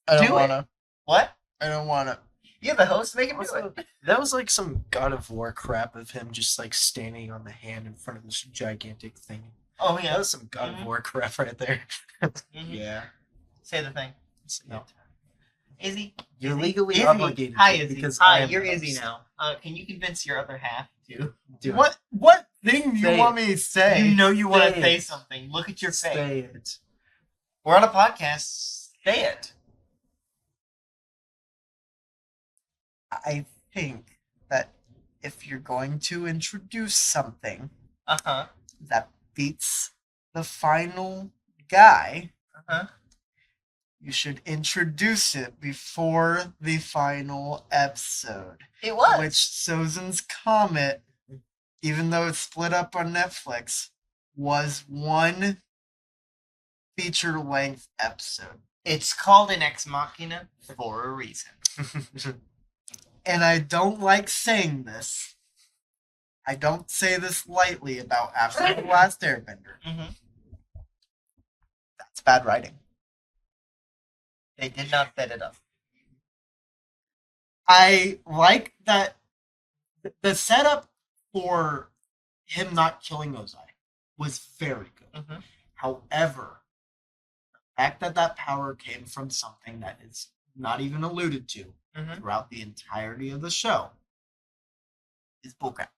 Speaker 3: I don't
Speaker 2: Do it.
Speaker 3: wanna.
Speaker 2: What?
Speaker 3: I don't wanna.
Speaker 2: You're the host. Make him do
Speaker 1: Also,
Speaker 2: it.
Speaker 1: that was like some God of War crap of him just like standing on the hand in front of this gigantic thing.
Speaker 2: Oh
Speaker 1: That
Speaker 2: yeah.
Speaker 1: was some God
Speaker 2: Mhm.
Speaker 1: of War crap right there.
Speaker 2: Mhm.
Speaker 3: Yeah.
Speaker 2: Say the thing.
Speaker 1: So,
Speaker 2: No. Izzy.
Speaker 1: You're
Speaker 2: Izzy?
Speaker 1: legally
Speaker 2: Izzy.
Speaker 1: obligated
Speaker 2: Hi,
Speaker 1: to
Speaker 2: Izzy.
Speaker 1: because I
Speaker 2: Hi,
Speaker 1: am
Speaker 2: you're
Speaker 1: the
Speaker 2: Izzy
Speaker 1: host.
Speaker 2: now. Can you convince your other half to?
Speaker 1: Do it.
Speaker 3: What thing do you
Speaker 1: Say
Speaker 3: want
Speaker 1: it.
Speaker 3: me to say?
Speaker 2: You know you want to
Speaker 1: Say
Speaker 2: say
Speaker 1: it.
Speaker 2: something. Look at your face.
Speaker 1: Say it.
Speaker 2: We're on a podcast. Say it.
Speaker 3: I think that if you're going to introduce something
Speaker 2: Uh-huh.
Speaker 3: that beats the final guy,
Speaker 2: Uh-huh.
Speaker 3: you should introduce it before the final episode.
Speaker 2: It was.
Speaker 3: Which Sozin's Comet, even though it's split up on Netflix, was one feature-length episode.
Speaker 2: It's called an Ex Machina for a reason.
Speaker 3: And I don't like saying this. I don't say this lightly about after the Last Airbender.
Speaker 2: Mm-hmm.
Speaker 3: That's bad writing.
Speaker 2: They did not set it up.
Speaker 3: I like that the setup for him not killing Ozai was very good.
Speaker 2: Mm-hmm.
Speaker 3: However, the fact that that power came from something that is not even alluded to
Speaker 2: Mm-hmm.
Speaker 3: throughout the entirety of the show is bullcrap.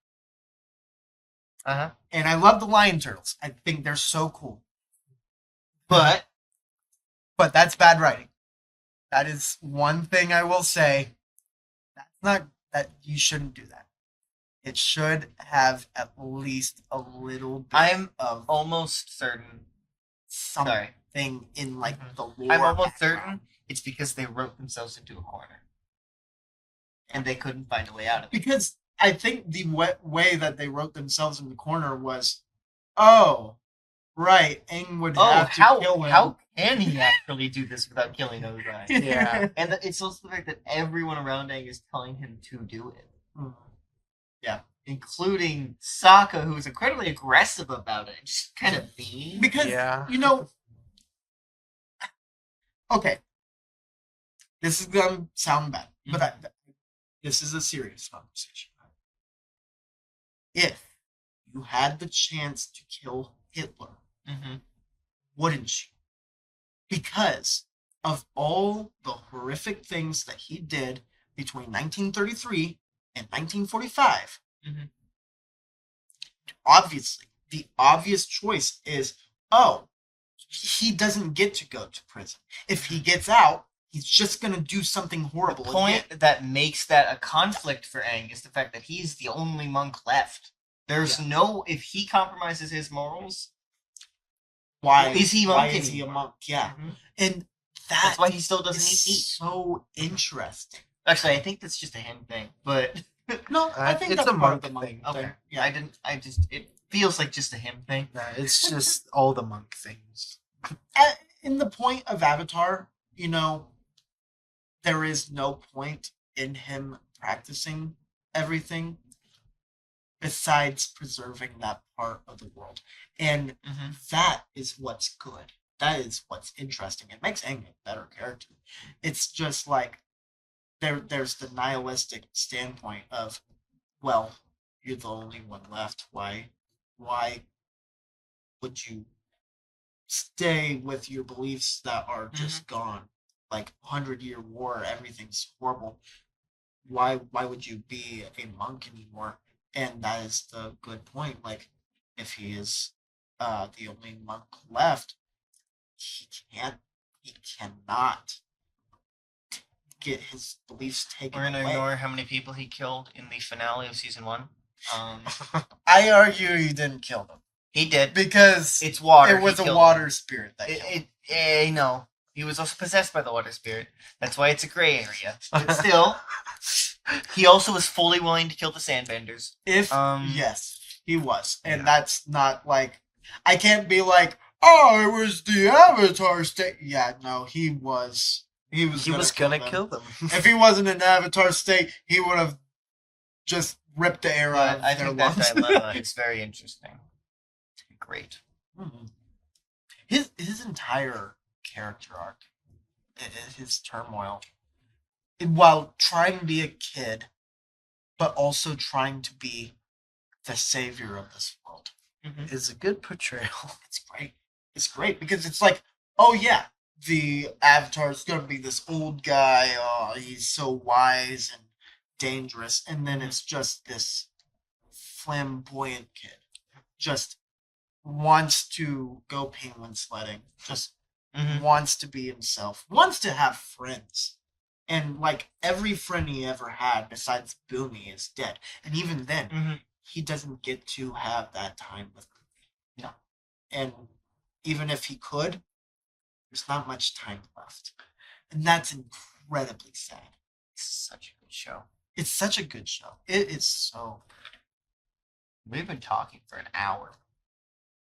Speaker 2: Uh-huh.
Speaker 3: And I love the lion turtles. I think they're so cool.
Speaker 2: But
Speaker 3: But that's bad writing. That is one thing I will say. That's not that you shouldn't do that. It should have at least a little bit
Speaker 2: I'm
Speaker 3: of
Speaker 2: almost certain.
Speaker 3: something
Speaker 2: Sorry.
Speaker 3: in like
Speaker 2: Mhm.
Speaker 3: the lore.
Speaker 2: I'm almost
Speaker 3: background.
Speaker 2: certain it's because they wrote themselves into a corner. And they couldn't find a way out of it.
Speaker 3: Because I think the way that they wrote themselves in the corner was, oh, right, Aang would
Speaker 2: Oh,
Speaker 3: have to kill him.
Speaker 2: how can he actually do this without killing those guys?
Speaker 1: Yeah.
Speaker 2: And it's also the fact that everyone around Aang is telling him to do it.
Speaker 3: Yeah.
Speaker 2: Including Sokka, who's incredibly aggressive about it. Just kind of mean.
Speaker 3: Because,
Speaker 1: Yeah.
Speaker 3: you know, okay, this is going to sound bad, but this is a serious conversation. If you had the chance to kill Hitler,
Speaker 2: Mm-hmm.
Speaker 3: wouldn't you? Because of all the horrific things that he did between 1933 and 1945,
Speaker 2: Mhm.
Speaker 3: obviously, the obvious choice is, oh, he doesn't get to go to prison. If he gets out, he's just going to do something horrible
Speaker 2: The point
Speaker 3: again.
Speaker 2: that makes that a conflict for Aang is the fact that he's the only monk left. There's no, if he compromises his morals,
Speaker 3: Why
Speaker 2: is he
Speaker 3: why
Speaker 2: monk
Speaker 3: is he a
Speaker 2: anymore?
Speaker 3: monk? Yeah.
Speaker 2: Mhm.
Speaker 3: And
Speaker 2: that's why he still
Speaker 3: is
Speaker 2: doesn't eat meat.
Speaker 3: so interesting.
Speaker 2: Actually, I think that's just a him thing, but
Speaker 3: No, I think
Speaker 1: it's
Speaker 3: that's
Speaker 1: a
Speaker 3: part of
Speaker 1: monk
Speaker 3: the monk
Speaker 1: thing.
Speaker 3: thing.
Speaker 2: okay.
Speaker 3: Yeah.
Speaker 2: It feels like just a him thing.
Speaker 1: Nah, it's just all the monk things.
Speaker 3: In the point of Avatar, you know, there is no point in him practicing everything besides preserving that part of the world. And that is what's good. That is what's interesting. It makes Aang a better character. It's just like there's the nihilistic standpoint of, well, you're the only one left. Why would you stay with your beliefs that are just gone? Like 100-year war, everything's horrible. Why would you be a monk anymore? And that is the good point. Like, if he is the only monk left, he cannot get his beliefs taken
Speaker 2: We're gonna
Speaker 3: away.
Speaker 2: ignore how many people he killed in the finale of season 1.
Speaker 3: I argue he didn't kill them
Speaker 2: He did.
Speaker 3: because
Speaker 2: It's water.
Speaker 3: it was
Speaker 2: He
Speaker 3: a
Speaker 2: killed
Speaker 3: water spirit that killed him.
Speaker 2: No. He was also possessed by the water spirit. That's why it's a gray area. But still, he also was fully willing to kill the sandbenders.
Speaker 3: Yes, he was, and that's not like I can't be like, oh, it was the Avatar state. Yeah, no, he was. He was
Speaker 1: gonna kill them.
Speaker 3: If he wasn't in Avatar state, he would have just ripped the air out
Speaker 2: But
Speaker 3: of
Speaker 2: I
Speaker 3: their
Speaker 2: think that
Speaker 3: lungs.
Speaker 2: dilemma is very interesting. Great.
Speaker 3: His entire character arc, his turmoil, while trying to be a kid, but also trying to be the savior of this world,
Speaker 1: is a good portrayal.
Speaker 3: It's great. It's great because it's like, oh yeah, the Avatar is gonna be this old guy. Oh, he's so wise and dangerous, and then it's just this flamboyant kid, just wants to go penguin sledding, just wants to be himself, wants to have friends. And like every friend he ever had besides Boomy is dead. And even then, he doesn't get to have that time with Boomy. No. And even if he could, there's not much time left. And that's incredibly sad.
Speaker 2: It's such a good show.
Speaker 3: It's such a good show. It is so.
Speaker 2: We've been talking for an hour.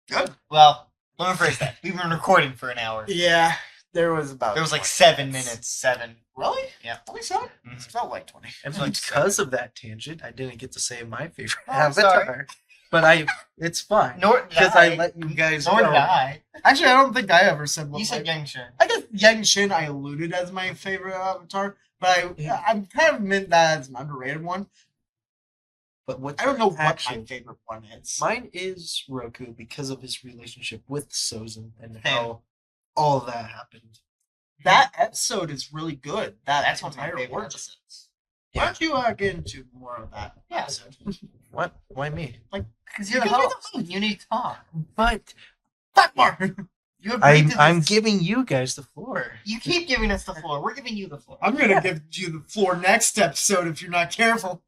Speaker 3: Good.
Speaker 2: Well, let me phrase that. We've been recording for an hour.
Speaker 3: Yeah, there was about.
Speaker 2: There was like
Speaker 3: 20
Speaker 2: 7 minutes. 7.
Speaker 3: Really?
Speaker 2: Yeah.
Speaker 3: Only 7?
Speaker 2: Mhm.
Speaker 3: It felt like 20.
Speaker 1: And
Speaker 2: like
Speaker 1: because of that tangent, I didn't get to say my favorite
Speaker 2: Oh, I'm
Speaker 1: Avatar.
Speaker 2: sorry.
Speaker 1: But it's fine.
Speaker 2: Nor did
Speaker 1: Because I let you guys
Speaker 2: Nor
Speaker 1: go.
Speaker 2: did I.
Speaker 3: Actually, I don't think I ever said what
Speaker 2: You said
Speaker 3: my-
Speaker 2: Yang Shin.
Speaker 3: I guess Yang Shin I alluded as my favorite Avatar, but I kind of meant that as an underrated one.
Speaker 1: But what
Speaker 3: I don't know what
Speaker 1: actually,
Speaker 3: my favorite one is.
Speaker 1: mine is Roku because of his relationship with Sozin and
Speaker 2: Same.
Speaker 1: how all that happened.
Speaker 3: That episode is really good.
Speaker 2: That's one of my
Speaker 3: entire
Speaker 2: favorite
Speaker 3: origin.
Speaker 2: episodes.
Speaker 3: Why don't you get into more of that
Speaker 2: Yeah.
Speaker 3: episode?
Speaker 1: What? Why me?
Speaker 2: Because you're the
Speaker 3: Because you're
Speaker 2: host. You need to talk.
Speaker 1: But
Speaker 3: Fuck more.
Speaker 2: You agreed to
Speaker 1: I'm
Speaker 2: this.
Speaker 1: giving you guys the floor.
Speaker 2: You keep giving us the floor. We're giving you the floor.
Speaker 3: I'm gonna give you the floor next episode if you're not careful.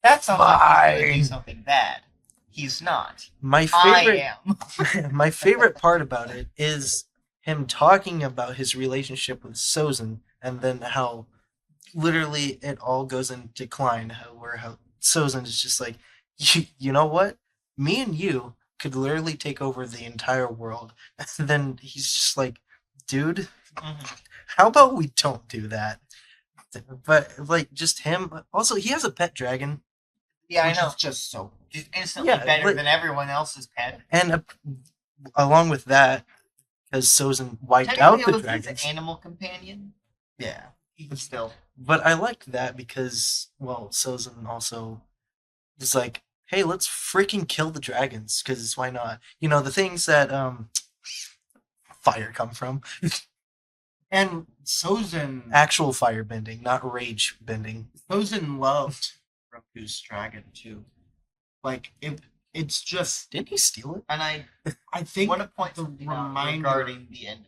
Speaker 2: That sounds like he's going to do
Speaker 1: Fine.
Speaker 2: something bad. He's not.
Speaker 1: My favorite
Speaker 2: I am.
Speaker 1: my favorite part about it is him talking about his relationship with Sozin and then how literally it all goes in decline, how Sozin is just like, you know what? Me and you could literally take over the entire world. And then he's just like, dude, how about we don't do that? But like just him. Also, he has a pet dragon,
Speaker 2: Yeah, I
Speaker 3: Which
Speaker 2: know.
Speaker 3: is just so.
Speaker 2: He's instantly
Speaker 1: Yeah,
Speaker 2: better
Speaker 1: like-
Speaker 2: than everyone else's pet.
Speaker 1: and along with that, because Sozin wiped out
Speaker 2: Technically,
Speaker 1: the
Speaker 2: it was
Speaker 1: dragons.
Speaker 2: his animal companion.
Speaker 3: Yeah.
Speaker 2: But still.
Speaker 1: But I like that because, well, Sozin also is like, hey, let's freaking kill the dragons, because why not? You know, the things that fire come from.
Speaker 3: And Sozin
Speaker 1: Actual fire bending, not rage bending.
Speaker 3: Sozin loved Roku's dragon too. Like it's just
Speaker 1: Didn't he steal it?
Speaker 2: And I
Speaker 3: I think
Speaker 2: want to point
Speaker 3: the
Speaker 2: something out
Speaker 3: reminder-
Speaker 2: regarding the end.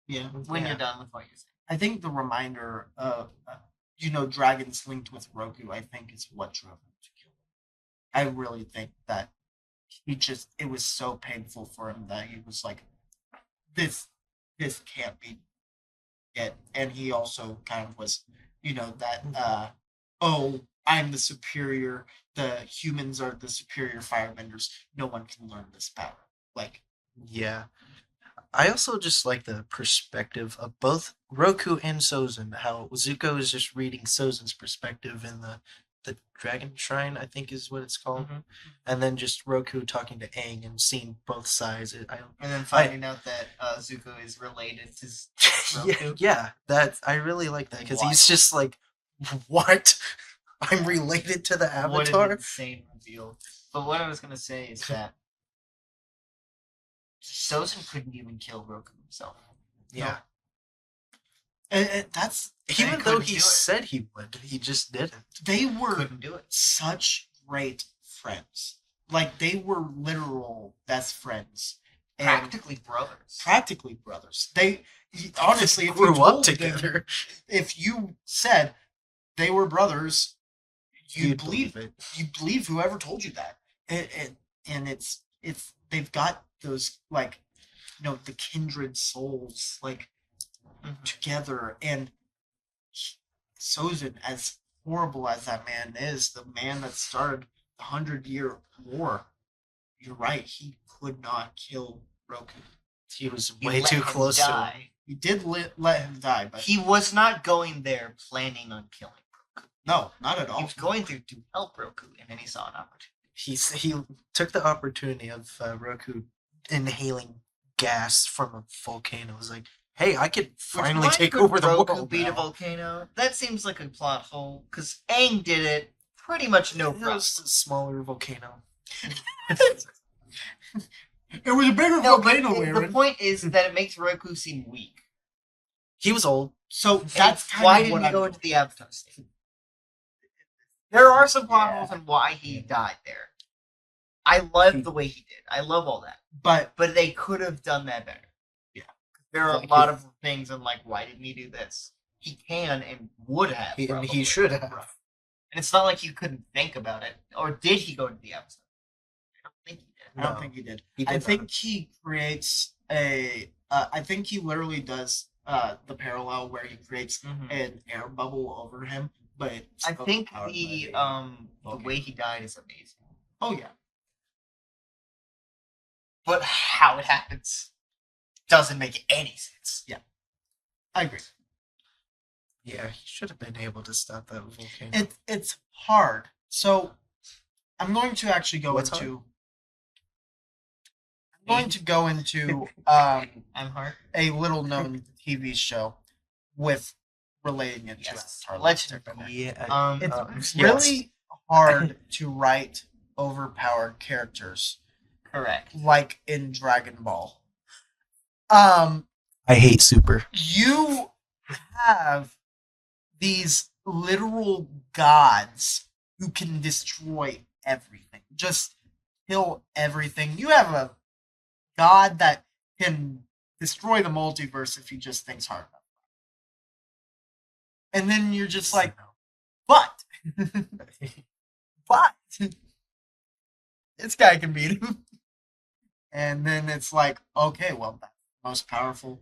Speaker 3: yeah.
Speaker 2: When you're done with what you're saying.
Speaker 3: I think the reminder of dragons linked with Roku, I think is what drove him to kill him. I really think that it was so painful for him that he was like, this can't be it. And he also kind of was, that oh, I'm the superior, the humans are the superior firebenders, no one can learn this power. Like,
Speaker 1: Yeah. I also just like the perspective of both Roku and Sozin, how Zuko is just reading Sozin's perspective in the Dragon Shrine, I think is what it's called,
Speaker 2: Mhm.
Speaker 1: and then just Roku talking to Aang and seeing both sides.
Speaker 2: And then finding out that Zuko is related to
Speaker 1: Yeah,
Speaker 2: Roku.
Speaker 1: yeah, that I really like that because he's
Speaker 2: Wild.
Speaker 1: just like, what? I'm related to the
Speaker 2: What an
Speaker 1: Avatar.
Speaker 2: insane reveal. But what I was gonna say is that Sozin couldn't even kill Roku himself.
Speaker 1: Yeah,
Speaker 3: And that's
Speaker 1: even though
Speaker 2: couldn't
Speaker 1: he
Speaker 2: do it.
Speaker 1: said he would, he just didn't.
Speaker 3: they were
Speaker 2: Couldn't do it.
Speaker 3: such great friends. Like they were literal best friends. And
Speaker 2: Practically brothers.
Speaker 3: They honestly, if you
Speaker 1: grew up
Speaker 3: told them,
Speaker 1: together.
Speaker 3: if you said they were brothers, you'd believe
Speaker 1: it.
Speaker 3: you believe whoever told you that. And it's they've got those like the kindred souls like together. And Sozin, as horrible as that man is, the man that started the 100-Year War, you're right, he could not kill Roku.
Speaker 1: He was
Speaker 2: He
Speaker 1: way
Speaker 2: let
Speaker 1: too
Speaker 2: him
Speaker 1: close to him.
Speaker 2: die.
Speaker 3: He did let him die, but
Speaker 2: He was not going there planning on killing Roku.
Speaker 3: no, not at
Speaker 2: He
Speaker 3: all.
Speaker 2: was going there to help Roku, and then he saw an opportunity.
Speaker 1: He took the opportunity of Roku inhaling gas from a volcano. It was like, hey, I could finally
Speaker 2: Why
Speaker 1: take
Speaker 2: could
Speaker 1: over the
Speaker 2: Roku
Speaker 1: world
Speaker 2: beat a
Speaker 1: now.
Speaker 2: volcano? That seems like a plot hole, because Aang did it pretty much no
Speaker 1: It
Speaker 2: problem.
Speaker 1: was a smaller volcano.
Speaker 3: It was a bigger
Speaker 2: No, but
Speaker 3: volcano,
Speaker 2: the
Speaker 3: Aaron.
Speaker 2: point is that it makes Roku seem weak.
Speaker 1: He was old.
Speaker 3: So
Speaker 2: That's
Speaker 3: that's kind
Speaker 2: why
Speaker 3: of
Speaker 2: didn't
Speaker 3: what
Speaker 2: he
Speaker 3: I'm
Speaker 2: go into the Avatar state? There are some plot holes on why he died there. I love the way he did. I love all that.
Speaker 3: But
Speaker 2: But they could have done that better.
Speaker 3: Yeah.
Speaker 2: There are a
Speaker 1: Like
Speaker 2: lot of things I'm like, why didn't he do this? He can and would have.
Speaker 1: And
Speaker 2: probably.
Speaker 1: he should have.
Speaker 2: And it's not like you couldn't think about it. Or did he go to the Avatar? I don't think he did.
Speaker 3: I don't
Speaker 1: No,
Speaker 3: think he did.
Speaker 1: he
Speaker 3: I
Speaker 1: did
Speaker 3: think
Speaker 1: not.
Speaker 3: he creates I think he literally does the parallel where he creates
Speaker 2: Mhm.
Speaker 3: an air bubble over him, but it's
Speaker 2: I think
Speaker 3: overpowered by
Speaker 2: the
Speaker 3: okay.
Speaker 2: way he died is amazing.
Speaker 3: Oh yeah.
Speaker 2: But how it happens doesn't make any sense.
Speaker 3: I agree.
Speaker 1: Yeah, he should have been able to stop that volcano.
Speaker 3: It's hard. So I'm going to actually go
Speaker 1: What's
Speaker 3: into I'm going to go into
Speaker 2: I'm hard.
Speaker 3: a little known TV show with relating it to
Speaker 2: Yes.
Speaker 3: Avatar:
Speaker 2: Let's
Speaker 3: Last Airbender.
Speaker 1: Yeah.
Speaker 3: It's
Speaker 1: yes.
Speaker 3: really hard to write overpowered characters
Speaker 2: Correct.
Speaker 3: like in Dragon Ball.
Speaker 1: I hate Super.
Speaker 3: You have these literal gods who can destroy everything, just kill everything. You have a god that can destroy the multiverse if he just thinks hard enough. And then you're just like, but this guy can beat him. And then it's like, okay, well, that's the most powerful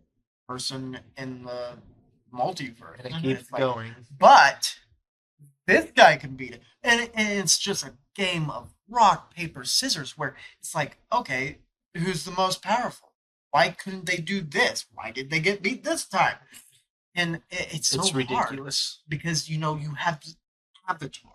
Speaker 3: person in the multiverse.
Speaker 1: And it
Speaker 3: And
Speaker 1: keeps
Speaker 3: it's like,
Speaker 1: going.
Speaker 3: but this guy can beat it. And it's just a game of rock, paper, scissors where it's like, okay, who's the most powerful? Why couldn't they do this? Why did they get beat this time? And it's so
Speaker 1: It's
Speaker 3: hard
Speaker 1: ridiculous.
Speaker 3: because you have the Avatar,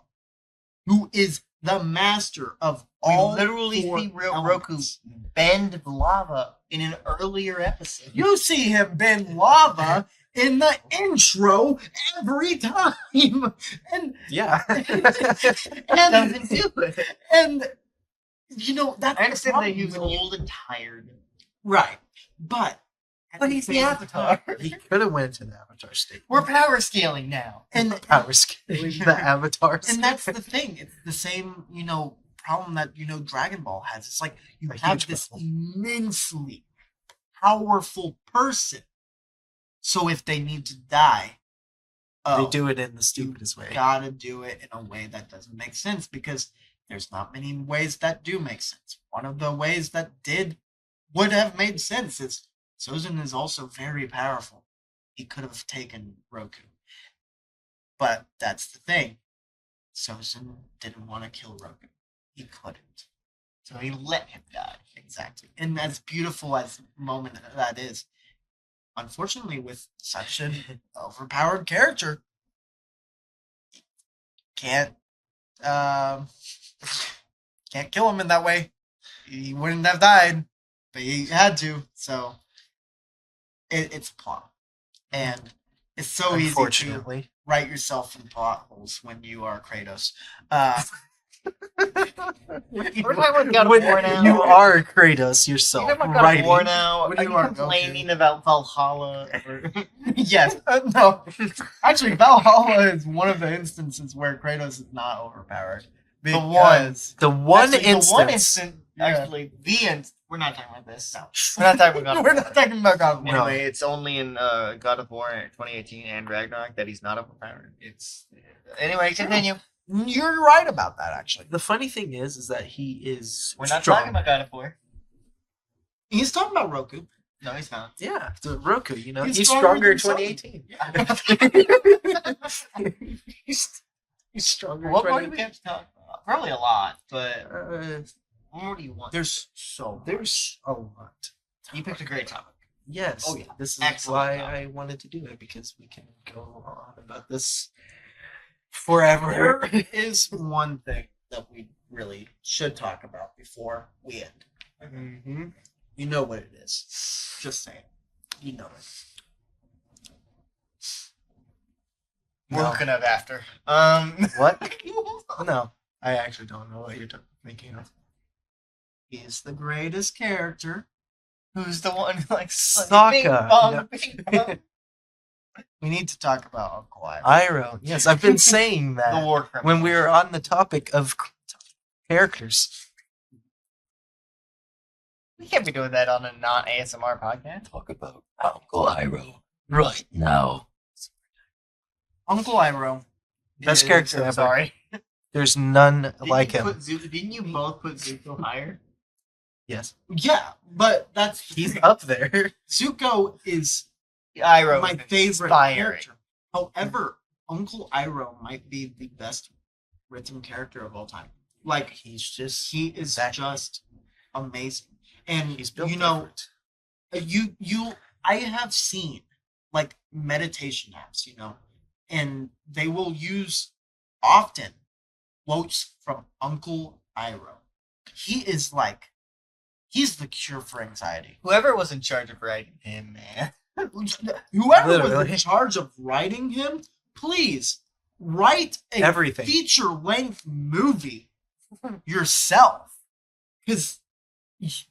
Speaker 3: who is the master of
Speaker 2: We
Speaker 3: all
Speaker 2: literally
Speaker 3: four
Speaker 2: see Roku
Speaker 3: elements.
Speaker 2: bend lava in an earlier episode.
Speaker 3: You see him bend lava in the intro every time, and
Speaker 1: Yeah.
Speaker 2: doesn't do it.
Speaker 3: and that's
Speaker 2: I understand that he was
Speaker 3: the problem.
Speaker 2: old and tired.
Speaker 3: Right, but
Speaker 2: But he's the
Speaker 3: same
Speaker 2: Avatar.
Speaker 1: He could have went to the Avatar state.
Speaker 2: We're power scaling now.
Speaker 3: and
Speaker 1: Power scaling the Avatars.
Speaker 3: and that's the thing. It's the same problem that Dragon Ball has. It's like you
Speaker 1: A
Speaker 3: have
Speaker 1: huge
Speaker 3: this
Speaker 1: problem.
Speaker 3: immensely powerful person, so if they need to die,
Speaker 1: They do it in the stupidest way.
Speaker 3: gotta do it in a way that doesn't make sense because there's not many ways that do make sense. One of the ways that would have made sense is Sozin is also very powerful. He could have taken Roku. But that's the thing. Sozin didn't want to kill Roku. He couldn't.
Speaker 2: So he let him die.
Speaker 3: Exactly. And as beautiful as moment that is, unfortunately, with such an overpowered character, can't um, can't kill him in that way. He wouldn't have died, but he had to. So it's plot, and it's so easy to
Speaker 1: Unfortunately.
Speaker 3: write yourself in plot holes when you are Kratos.
Speaker 2: We're talking about God of War now.
Speaker 1: You are Kratos yourself.
Speaker 2: You're talking about God of
Speaker 1: writing.
Speaker 2: War now.
Speaker 3: What
Speaker 2: Are
Speaker 3: do
Speaker 2: you
Speaker 3: you are,
Speaker 2: complaining about Valhalla? Or...
Speaker 3: Yes, no. Actually, Valhalla is one of the instances where Kratos is not overpowered.
Speaker 2: The one.
Speaker 1: The one
Speaker 2: Actually,
Speaker 1: instance.
Speaker 2: The one instant.
Speaker 3: Yeah.
Speaker 2: Actually, we're not talking about this. No. We're not talking about God of
Speaker 3: We're
Speaker 2: War.
Speaker 3: not talking about God of War.
Speaker 1: No.
Speaker 2: Anyway, it's only in God of War 2018 and Ragnarok that he's not overpowered. Anyway, continue.
Speaker 3: You're right about that, actually.
Speaker 1: The funny thing is that he is.
Speaker 2: We're not
Speaker 1: strong.
Speaker 2: talking about God of War.
Speaker 3: He's talking about Roku.
Speaker 2: No, he's not.
Speaker 1: Yeah, the Roku. You know,
Speaker 3: He's
Speaker 1: he's
Speaker 3: stronger
Speaker 1: stronger in
Speaker 3: than
Speaker 1: 2018. he's stronger.
Speaker 2: What
Speaker 1: in
Speaker 2: more do we have to talk about? Probably a lot, but
Speaker 1: 2018.
Speaker 2: what more do you want?
Speaker 3: There's so
Speaker 1: There's a lot.
Speaker 2: You picked a great topic.
Speaker 1: Yes.
Speaker 2: Oh, yeah.
Speaker 1: This is
Speaker 2: Excellent
Speaker 1: why
Speaker 2: topic.
Speaker 1: I wanted to do it, because we can go on about this forever.
Speaker 3: There is one thing that we really should talk about before we end.
Speaker 1: Mm-hmm.
Speaker 3: You know what it is. Just saying. You know it.
Speaker 2: We're
Speaker 1: No.
Speaker 2: hooking up after.
Speaker 1: What? No, I actually don't know what you're thinking of.
Speaker 3: He's the greatest character.
Speaker 2: Who's the one who likes
Speaker 1: Sokka.
Speaker 2: Bing bong,
Speaker 1: No.
Speaker 2: bing bong.
Speaker 3: We need to talk about Uncle Iroh.
Speaker 1: Iroh. Yes, I've been saying
Speaker 2: The
Speaker 1: that
Speaker 2: war criminal.
Speaker 1: when we were on the topic of characters.
Speaker 2: We can't be doing that on a non-ASMR podcast.
Speaker 4: Talk about Uncle Iroh right now.
Speaker 3: Uncle Iroh.
Speaker 1: Best
Speaker 3: is-
Speaker 1: character
Speaker 2: I'm
Speaker 1: ever.
Speaker 2: sorry.
Speaker 1: There's none like him.
Speaker 2: Didn't you both put Zuko higher?
Speaker 1: Yes,
Speaker 3: Yeah, but that's
Speaker 1: he's up there.
Speaker 3: Zuko is
Speaker 2: Iroh
Speaker 3: my
Speaker 2: is
Speaker 3: favorite
Speaker 2: inspiring.
Speaker 3: character. However, Uncle Iroh might be the best written character of all time. Like
Speaker 1: He's just
Speaker 3: he is
Speaker 1: that-
Speaker 3: just amazing, and
Speaker 1: he's built
Speaker 3: you know,
Speaker 1: different.
Speaker 3: I have seen like meditation apps, you know, and they will use often quotes from Uncle Iroh. He is like, he's the cure for anxiety.
Speaker 2: Whoever was in charge of writing him, man.
Speaker 3: Whoever was
Speaker 1: Literally.
Speaker 3: in charge of writing him, please write a
Speaker 1: Everything.
Speaker 3: feature-length movie yourself, because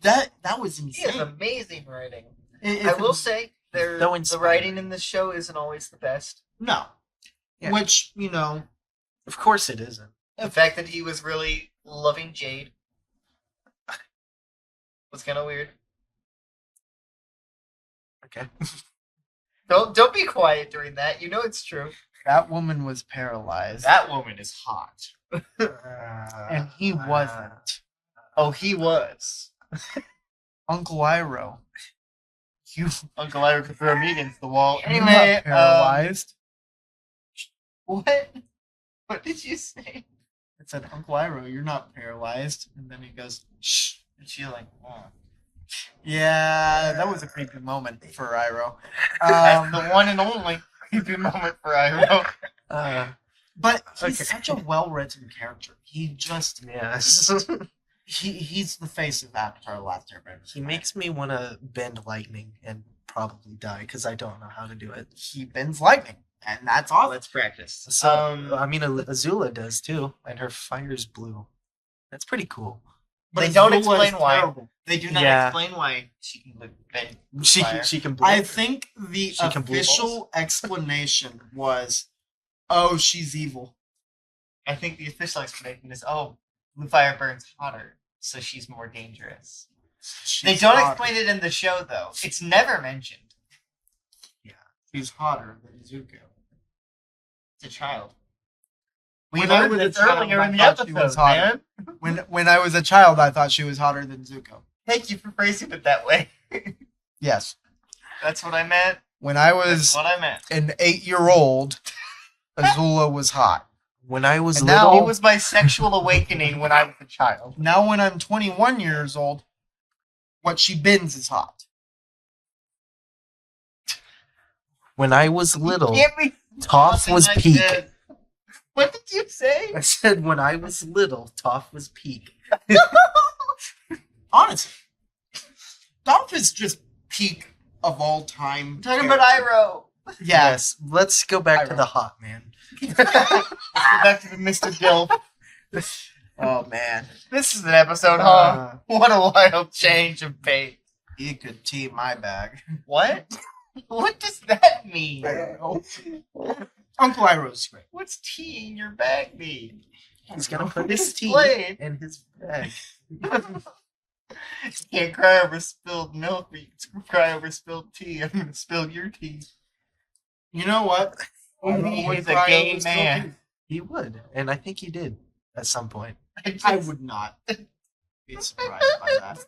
Speaker 3: that was
Speaker 2: He has
Speaker 3: insane.
Speaker 2: amazing writing.
Speaker 3: If
Speaker 2: I will
Speaker 3: it-
Speaker 2: say,
Speaker 1: So
Speaker 2: the
Speaker 1: inspiring.
Speaker 2: writing in this show isn't always the best.
Speaker 3: no,
Speaker 1: Yeah.
Speaker 3: which you know,
Speaker 1: Of course it isn't.
Speaker 2: The fact that he was really loving Jade was kind of weird.
Speaker 1: Okay.
Speaker 2: Don't be quiet during that. You know it's true.
Speaker 3: that woman was paralyzed,
Speaker 2: That woman is hot.
Speaker 3: and he wasn't.
Speaker 2: Oh, he was.
Speaker 3: Uncle Iroh, you
Speaker 2: Uncle Ira could throw me against the wall.
Speaker 3: you're
Speaker 2: Anyway,
Speaker 3: not paralyzed.
Speaker 2: what? What did you say?
Speaker 3: It said, Uncle Iroh, you're not paralyzed. And then he goes, shh.
Speaker 2: And she like, oh.
Speaker 3: Yeah, that was a creepy moment for Iroh.
Speaker 2: That's the one and only creepy moment for Iroh.
Speaker 3: But he's
Speaker 1: Okay.
Speaker 3: such a well-written character. He just,
Speaker 1: Yes.
Speaker 3: he's the face of Avatar: Last Airbender.
Speaker 1: He makes me want to bend lightning and probably die because I don't know how to do it.
Speaker 3: He bends lightning, and that's awesome.
Speaker 2: Let's practice.
Speaker 1: So,
Speaker 2: Um,
Speaker 1: I mean, Azula does too, and her fire's blue. That's pretty cool.
Speaker 2: They don't
Speaker 3: Azula is
Speaker 2: explain why.
Speaker 3: terrible.
Speaker 2: They do not
Speaker 1: Yeah.
Speaker 2: explain why she can bend
Speaker 1: She
Speaker 2: fire.
Speaker 1: she can. Blow.
Speaker 3: I think the
Speaker 1: She can blue
Speaker 3: official explanation was, "Oh, she's evil."
Speaker 2: I think the official explanation is, oh, blue fire burns hotter, so she's more dangerous. They
Speaker 3: She's
Speaker 2: don't
Speaker 3: hotter.
Speaker 2: explain it in the show, though. It's never mentioned.
Speaker 3: She's hotter than Zuko.
Speaker 2: It's a child. We
Speaker 3: When I
Speaker 2: learned
Speaker 3: was a
Speaker 2: this
Speaker 3: child,
Speaker 2: earlier
Speaker 3: I
Speaker 2: in the
Speaker 3: thought she was
Speaker 2: episode,
Speaker 3: hotter.
Speaker 2: man.
Speaker 3: When I was a child, I thought she was hotter than Zuko.
Speaker 2: Thank you for phrasing it that way.
Speaker 3: Yes.
Speaker 2: That's what I meant.
Speaker 3: When I
Speaker 2: That's
Speaker 3: was
Speaker 2: what I meant.
Speaker 3: an 8-year-old, Azula was hot.
Speaker 1: When I was
Speaker 3: And
Speaker 1: little,
Speaker 3: now-
Speaker 2: It was my sexual awakening when I was a child.
Speaker 3: Now, when I'm 21 years old, what she bends is hot.
Speaker 1: When I was little,
Speaker 2: Can't be
Speaker 1: Toph was
Speaker 2: like
Speaker 1: peak.
Speaker 2: this. What did you say?
Speaker 1: I said when I was little, Toph was peak.
Speaker 3: Honestly, Dolph is just peak of all time.
Speaker 2: Talking about
Speaker 3: character.
Speaker 2: Iroh.
Speaker 3: Yeah.
Speaker 1: Yes, let's go back to
Speaker 3: Iroh.
Speaker 1: the hot man.
Speaker 2: Let's go back to the Mr. Dilf.
Speaker 3: Oh man,
Speaker 2: This is an episode, huh? What a wild change of pace.
Speaker 3: he could tee my bag.
Speaker 2: What? What does that mean?
Speaker 3: Uncle Iroh's great.
Speaker 2: What's tea in your bag mean?
Speaker 1: He's gonna put his tea
Speaker 2: Explain.
Speaker 1: in his bag.
Speaker 2: You can't cry over spilled milk, but you can cry over spilled tea. I'm gonna spill your tea.
Speaker 3: You know what?
Speaker 2: He
Speaker 3: would
Speaker 2: is a
Speaker 3: cry
Speaker 2: gay
Speaker 3: over spilled
Speaker 2: man.
Speaker 3: tea.
Speaker 1: He would, and I think he did at some point.
Speaker 3: I would not be surprised by that.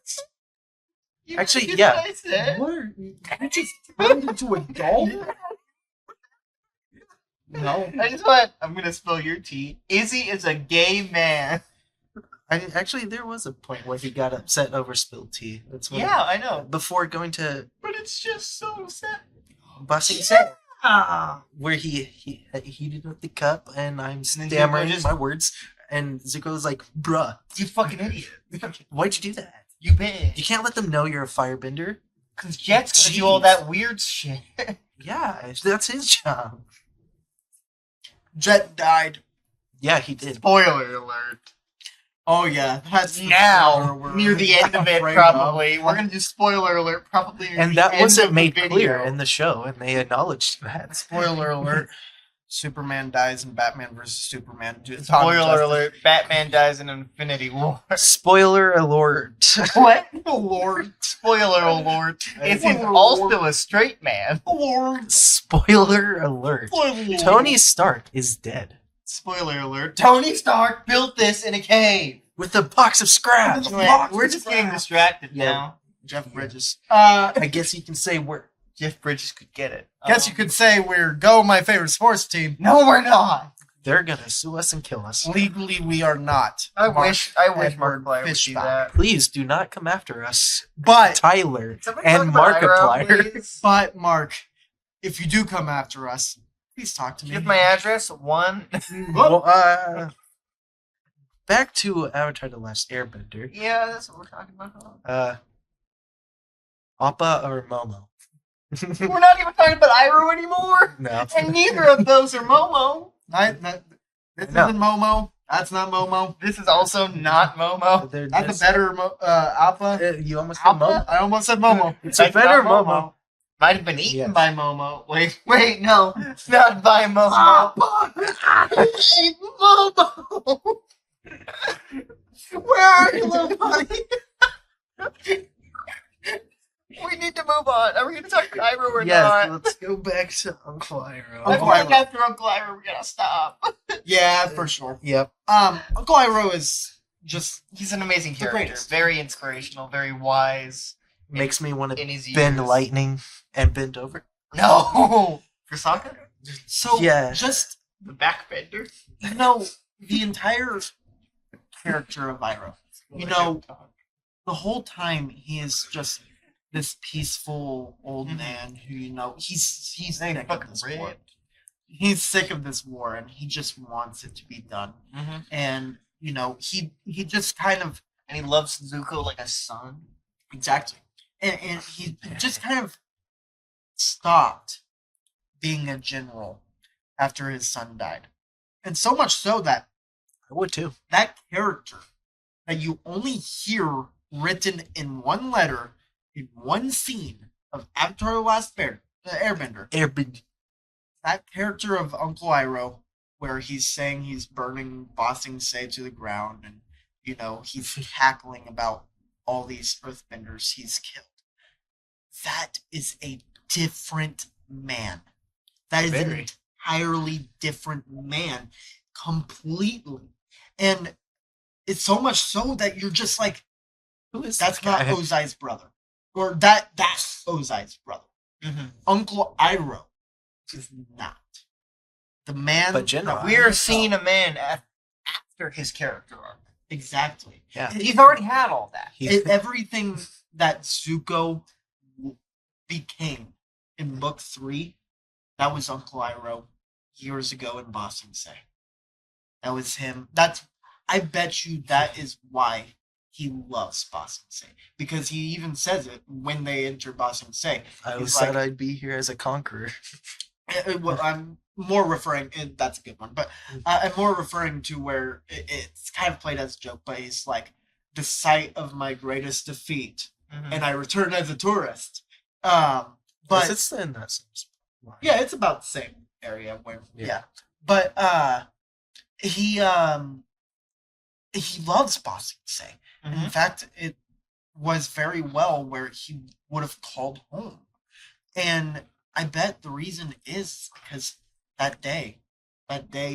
Speaker 2: You
Speaker 1: Actually,
Speaker 2: did
Speaker 1: yeah.
Speaker 2: what I said.
Speaker 3: What? You just turned into a doll? No.
Speaker 2: I just went, I'm gonna spill your tea. Izzy is a gay man.
Speaker 1: Actually, there was a point where he got upset over spilled tea. That's when,
Speaker 2: Yeah, I know.
Speaker 1: before going to
Speaker 2: But it's just so sad.
Speaker 1: Bussing Set,
Speaker 3: Ah.
Speaker 1: where he heated up the cup, and I'm
Speaker 2: then
Speaker 1: stammering
Speaker 2: Zuko just-
Speaker 1: my words, and Zuko was like, "Bruh,
Speaker 2: You fucking idiot.
Speaker 1: why'd you do that?
Speaker 2: You bitch.
Speaker 1: You can't let them know you're a firebender."
Speaker 2: Because Jet's gonna do all
Speaker 1: Jeez.
Speaker 2: that weird shit.
Speaker 1: Yeah, that's his job.
Speaker 3: Jet died.
Speaker 1: Yeah, he did.
Speaker 2: Spoiler alert.
Speaker 3: Oh yeah, that's the
Speaker 2: Now,
Speaker 3: spoiler we're
Speaker 2: near the end of it,
Speaker 3: afraid
Speaker 2: probably. We're gonna do spoiler alert, probably. near
Speaker 1: And
Speaker 2: the
Speaker 1: that
Speaker 2: end
Speaker 1: wasn't
Speaker 2: of the
Speaker 1: made
Speaker 2: video.
Speaker 1: clear in the show, and they acknowledged that.
Speaker 3: Spoiler alert: Superman dies in Batman vs Superman.
Speaker 2: Spoiler alert: Batman dies in Infinity War.
Speaker 1: Spoiler alert.
Speaker 2: What?
Speaker 3: Lord,
Speaker 2: Spoiler alert! Is
Speaker 3: Spoiler
Speaker 2: also a straight man.
Speaker 3: Lord,
Speaker 1: Spoiler alert.
Speaker 3: spoiler.
Speaker 1: Tony Stark is dead.
Speaker 2: Spoiler alert: Tony Stark built this in a cave.
Speaker 1: With a box of scrap.
Speaker 3: With a
Speaker 2: Anyway,
Speaker 3: box
Speaker 2: we're
Speaker 3: of
Speaker 2: just getting
Speaker 3: scrap.
Speaker 2: distracted
Speaker 1: Yeah.
Speaker 2: now.
Speaker 3: Jeff Bridges.
Speaker 1: I guess you can say we're...
Speaker 2: Jeff Bridges could get it.
Speaker 3: Guess you could say we're Go, my favorite sports team.
Speaker 2: No, we're not.
Speaker 1: They're gonna sue us and kill us.
Speaker 3: Legally, we are not.
Speaker 2: I
Speaker 3: Mark
Speaker 2: wish
Speaker 3: Edward
Speaker 2: Markiplier would see
Speaker 3: Fishback.
Speaker 2: that.
Speaker 1: Please do not come after us.
Speaker 3: But
Speaker 1: Tyler
Speaker 2: Somebody
Speaker 1: and
Speaker 2: talk about Iroh,
Speaker 1: Markiplier.
Speaker 2: please.
Speaker 3: but Mark, if you do come after us, please talk to me.
Speaker 2: Give my address. One.
Speaker 1: Well, back to Avatar: The Last Airbender.
Speaker 2: Yeah, that's what we're talking about.
Speaker 1: Appa or Momo?
Speaker 2: We're not even talking about Iroh anymore,
Speaker 1: No.
Speaker 2: and neither of those are Momo.
Speaker 3: This
Speaker 1: No.
Speaker 3: isn't Momo. That's not Momo.
Speaker 2: This is also not Momo.
Speaker 3: That's a better Alpha.
Speaker 1: You almost said
Speaker 2: Alpha?
Speaker 1: Momo.
Speaker 3: I almost said Momo.
Speaker 1: It's a
Speaker 2: That's
Speaker 1: better
Speaker 2: not
Speaker 1: Momo.
Speaker 2: Might have been eaten
Speaker 1: Yes.
Speaker 2: by Momo. Wait, no, it's not by Momo. Hey, Momo! Where are you, little buddy? We need to move on. Are we going to talk about Iroh or
Speaker 1: Yes,
Speaker 2: not?
Speaker 1: let's go back to Uncle Iroh.
Speaker 2: I
Speaker 3: Uncle
Speaker 2: feel like
Speaker 3: Iroh.
Speaker 2: after Uncle Iroh, we gotta stop.
Speaker 3: Yeah, for sure.
Speaker 1: Yep.
Speaker 3: Uncle Iroh is just
Speaker 2: He's an amazing
Speaker 3: The
Speaker 2: character.
Speaker 3: greatest.
Speaker 2: Very inspirational, very wise
Speaker 1: Makes me want
Speaker 2: in
Speaker 1: to
Speaker 2: his years.
Speaker 1: bend lightning and bend over.
Speaker 2: No! For Sokka?
Speaker 3: so
Speaker 1: Yeah.
Speaker 3: just
Speaker 2: The backbender?
Speaker 3: the entire character of Iroh. You know, the whole time he is just this peaceful old
Speaker 2: Mhm.
Speaker 3: man who, he's
Speaker 2: He's
Speaker 3: sick of
Speaker 2: fucking
Speaker 3: this war.
Speaker 2: ripped.
Speaker 3: He's sick of this war and he just wants it to be done.
Speaker 2: Mm-hmm.
Speaker 3: And he just kind of
Speaker 2: And he loves Zuko like a son.
Speaker 3: exactly, and he just kind of stopped being a general after his son died, and so much so that
Speaker 1: I would too.
Speaker 3: that character that you only hear written in one letter in one scene of Avatar: The Last Airbender,
Speaker 1: Airbend.
Speaker 3: that character of Uncle Iroh, where he's saying he's burning Bossing Say to the ground, and he's cackling about all these earthbenders he's killed. That is a different man. That is
Speaker 1: Very.
Speaker 3: an entirely different man, completely. And it's so much so that you're just like,
Speaker 1: Who is
Speaker 3: that's
Speaker 1: this
Speaker 3: not
Speaker 1: guy?
Speaker 3: Ozai's brother, or that's Ozai's brother.
Speaker 2: Mm-hmm.
Speaker 3: Uncle Iroh is not the man.
Speaker 1: But General
Speaker 3: that
Speaker 2: We are
Speaker 3: know.
Speaker 2: seeing a man after his character arc.
Speaker 3: exactly.
Speaker 1: Yeah.
Speaker 2: He's already had all that.
Speaker 3: Everything that Zuko became in book 3 That was Uncle Iroh years ago in Boston Say. That was him. I bet you that is why he loves Boston Say. Because he even says it when they enter Boston Say.
Speaker 1: I
Speaker 3: He's
Speaker 1: said
Speaker 3: like,
Speaker 1: I'd be here as a conqueror.
Speaker 3: well, I'm more referring, and that's a good one, but I'm more referring to where it's kind of played as a joke, but he's like, the site of my greatest defeat, and I return as a tourist. But
Speaker 1: It's in that same line.
Speaker 3: yeah, it's about the same area where
Speaker 1: Yeah.
Speaker 3: But he loves Boston Say. In fact, it was very well where he would have called home. And I bet the reason is because that day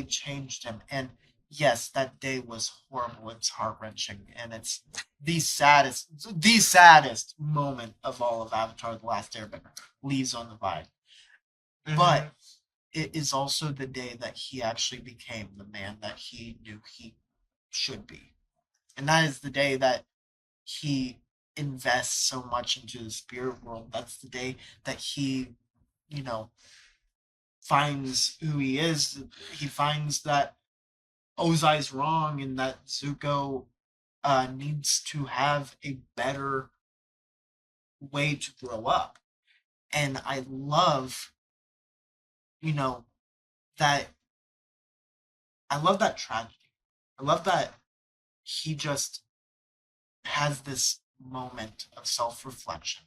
Speaker 3: changed him. And yes, that day was horrible. It's heart wrenching, and it's the saddest moment of all of Avatar: The Last Airbender. Leaves on the vine, but it is also the day that he actually became the man that he knew he should be, and that is the day that he invests so much into the spirit world. That's the day that he, you know, finds who he is. He finds that Ozai's wrong and that Zuko needs to have a better way to grow up. And I love, you know, that tragedy. I love that he just has this moment of self-reflection.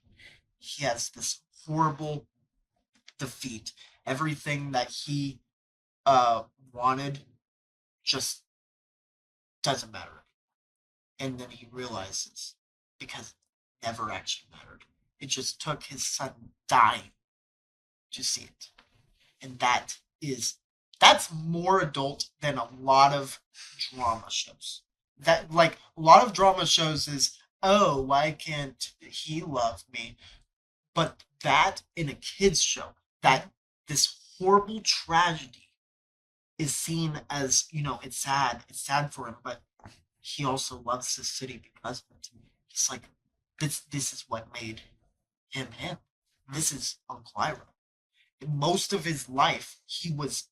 Speaker 3: He has this horrible defeat. Everything that he wanted just doesn't matter. And then he realizes, because it never actually mattered. It just took his son dying to see it. And that's more adult than a lot of drama shows. That, like, a lot of drama shows is, oh, why can't he love me? But that in a kids show, that this horrible tragedy is seen as, it's sad for him, but he also loves the city because of it. He's like, this is what made him him. This is Uncle Iroh. Most of his life, he was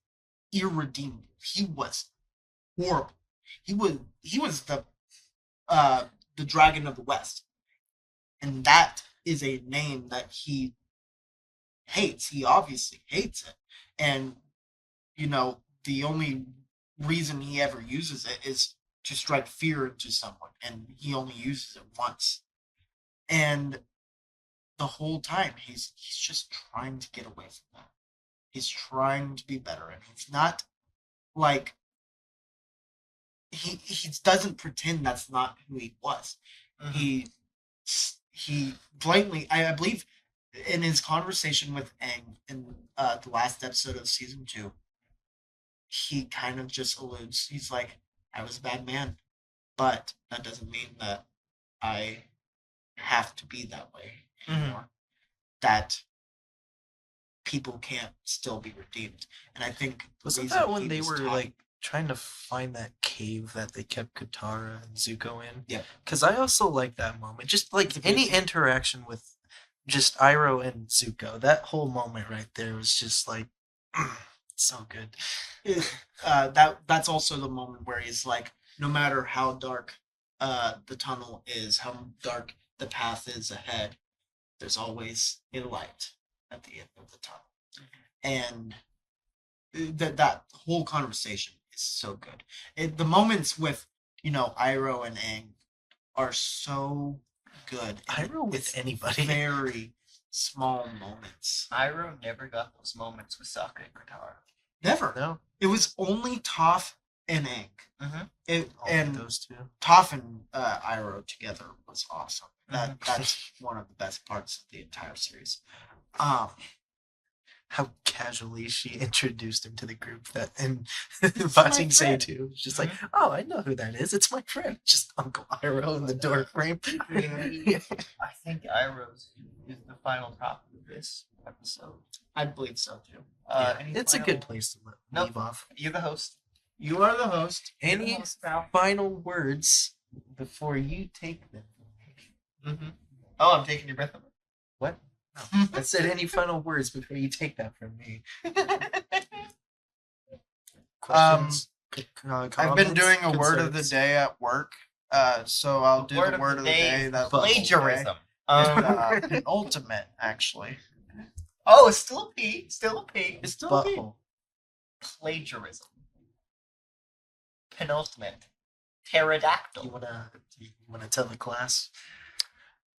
Speaker 3: irredeemable. He was horrible. He was the Dragon of the West, and that is a name that he hates. He obviously hates it, and the only reason he ever uses it is to strike fear into someone, and he only uses it once. And the whole time, he's just trying to get away from that. He's trying to be better, and he's not like he doesn't pretend that's not who he was. He blatantly, I believe, in his conversation with Aang in the last episode of season 2, he kind of just alludes. He's like, I was a bad man, but that doesn't mean that I have to be that way anymore. That people can't still be redeemed. And I think
Speaker 1: wasn't that when they were like trying to find that cave that they kept Katara and Zuko in?
Speaker 3: Yeah.
Speaker 1: Because I also like that moment. Just like any interaction with just Iroh and Zuko, that whole moment right there was just like so good.
Speaker 3: That's also the moment where he's like, no matter how dark the tunnel is, how dark the path is ahead, there's always a light at the end of the tunnel. And that whole conversation is so good. The moments with Iroh and Aang are so good.
Speaker 1: Iroh with anybody.
Speaker 3: Very small moments.
Speaker 2: Iroh never got those moments with Sokka and Katara.
Speaker 3: Never.
Speaker 1: No.
Speaker 3: It was only Toph and Aang. And
Speaker 1: those two.
Speaker 3: Toph and Iroh together was awesome. That's one of the best parts of the entire series.
Speaker 1: How casually she introduced him to the group that in Boxing Say too. Just like, oh, I know who that is. It's my friend. Just Uncle Iroh in the door frame.
Speaker 2: I think Iroh's is the final topic of this episode.
Speaker 3: I believe so too.
Speaker 1: It's a good place to leave off.
Speaker 2: You're the host.
Speaker 3: You are the host.
Speaker 1: Any final words before you take them?
Speaker 2: Oh, I'm taking your breath away.
Speaker 1: What? I said any final words before you take that from me. Questions?
Speaker 3: I've been doing a word of the
Speaker 1: concerns?
Speaker 3: day at work, so I'll do the word of the day.
Speaker 2: Is
Speaker 3: That
Speaker 2: plagiarism.
Speaker 3: Penultimate, actually.
Speaker 2: Oh, it's still a P. Still a P.
Speaker 3: It's still
Speaker 1: Butthole.
Speaker 2: Plagiarism. Penultimate. Pterodactyl.
Speaker 1: You wanna tell the class?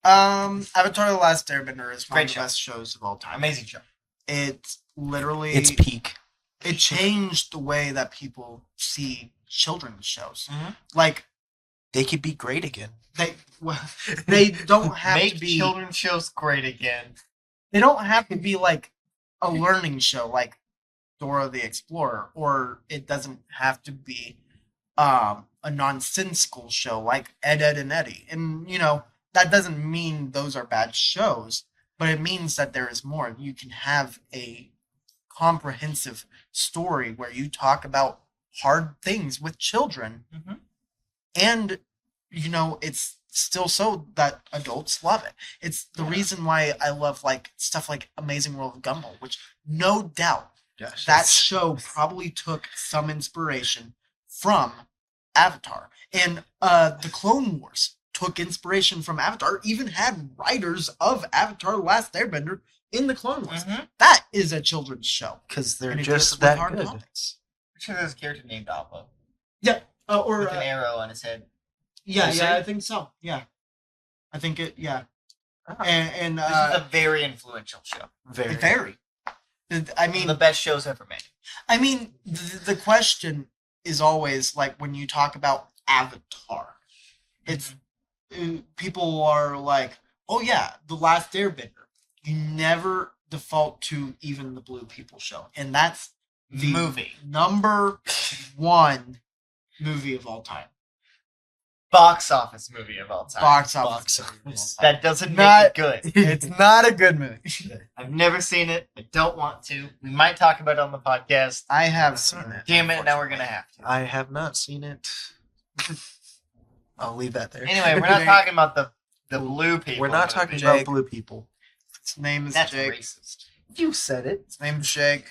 Speaker 3: Avatar: The Last Airbender is one
Speaker 2: Great
Speaker 3: of the
Speaker 2: show.
Speaker 3: best shows of all time.
Speaker 2: Amazing show.
Speaker 3: It literally
Speaker 1: It's peak.
Speaker 3: it changed the way that people see children's shows.
Speaker 2: Mhm.
Speaker 3: Like
Speaker 1: They could be great again.
Speaker 3: they don't have
Speaker 2: Make
Speaker 3: to be
Speaker 2: children's shows great again.
Speaker 3: they don't have to be like a learning show like Dora the Explorer, or it doesn't have to be a nonsensical show like Ed, Ed and Eddie. And that doesn't mean those are bad shows, but it means that there is more. You can have a comprehensive story where you talk about hard things with children,
Speaker 2: Mhm.
Speaker 3: and it's still so that adults love it. It's the reason why I love like stuff like Amazing World of Gumball, which no doubt
Speaker 1: Gosh,
Speaker 3: that show probably took some inspiration from Avatar. And the Clone Wars took inspiration from Avatar, even had writers of Avatar: Last Airbender in the Clone Wars.
Speaker 2: Mhm.
Speaker 3: That is a children's show.
Speaker 1: because they're
Speaker 3: And it
Speaker 1: just
Speaker 3: deals with
Speaker 1: that
Speaker 3: hard
Speaker 1: good.
Speaker 3: topics.
Speaker 2: I'm sure there's a character named Appa
Speaker 3: Or
Speaker 2: with an arrow on his head.
Speaker 3: yeah,
Speaker 1: Is
Speaker 3: yeah,
Speaker 1: there?
Speaker 3: I think so. Yeah, I think it. Yeah,
Speaker 1: Ah,
Speaker 3: and
Speaker 2: This is a very influential show.
Speaker 1: very.
Speaker 3: very. I
Speaker 2: One of
Speaker 3: mean,
Speaker 2: the best shows ever made.
Speaker 3: the question is always like when you talk about Avatar, it's people are like, oh yeah, The Last Airbender. You never default to even the Blue People show, and that's the
Speaker 2: Movie.
Speaker 3: number one movie of all time.
Speaker 2: Box office movie of all time.
Speaker 3: Box office.
Speaker 1: Box office.
Speaker 2: That doesn't
Speaker 3: Not-
Speaker 2: make it good.
Speaker 3: It's not a good movie.
Speaker 2: I've never seen it. I don't want to. We might talk about it on the podcast.
Speaker 3: I have seen it.
Speaker 2: Damn it, now we're going to have to.
Speaker 1: I have not seen it. I'll leave that there.
Speaker 2: Anyway, we're not talking about the blue people.
Speaker 1: We're not talking
Speaker 2: movie.
Speaker 1: about
Speaker 3: Jake.
Speaker 1: blue people.
Speaker 3: His name is
Speaker 2: That's
Speaker 3: Jake.
Speaker 2: racist.
Speaker 1: You said it.
Speaker 3: His name is Jake.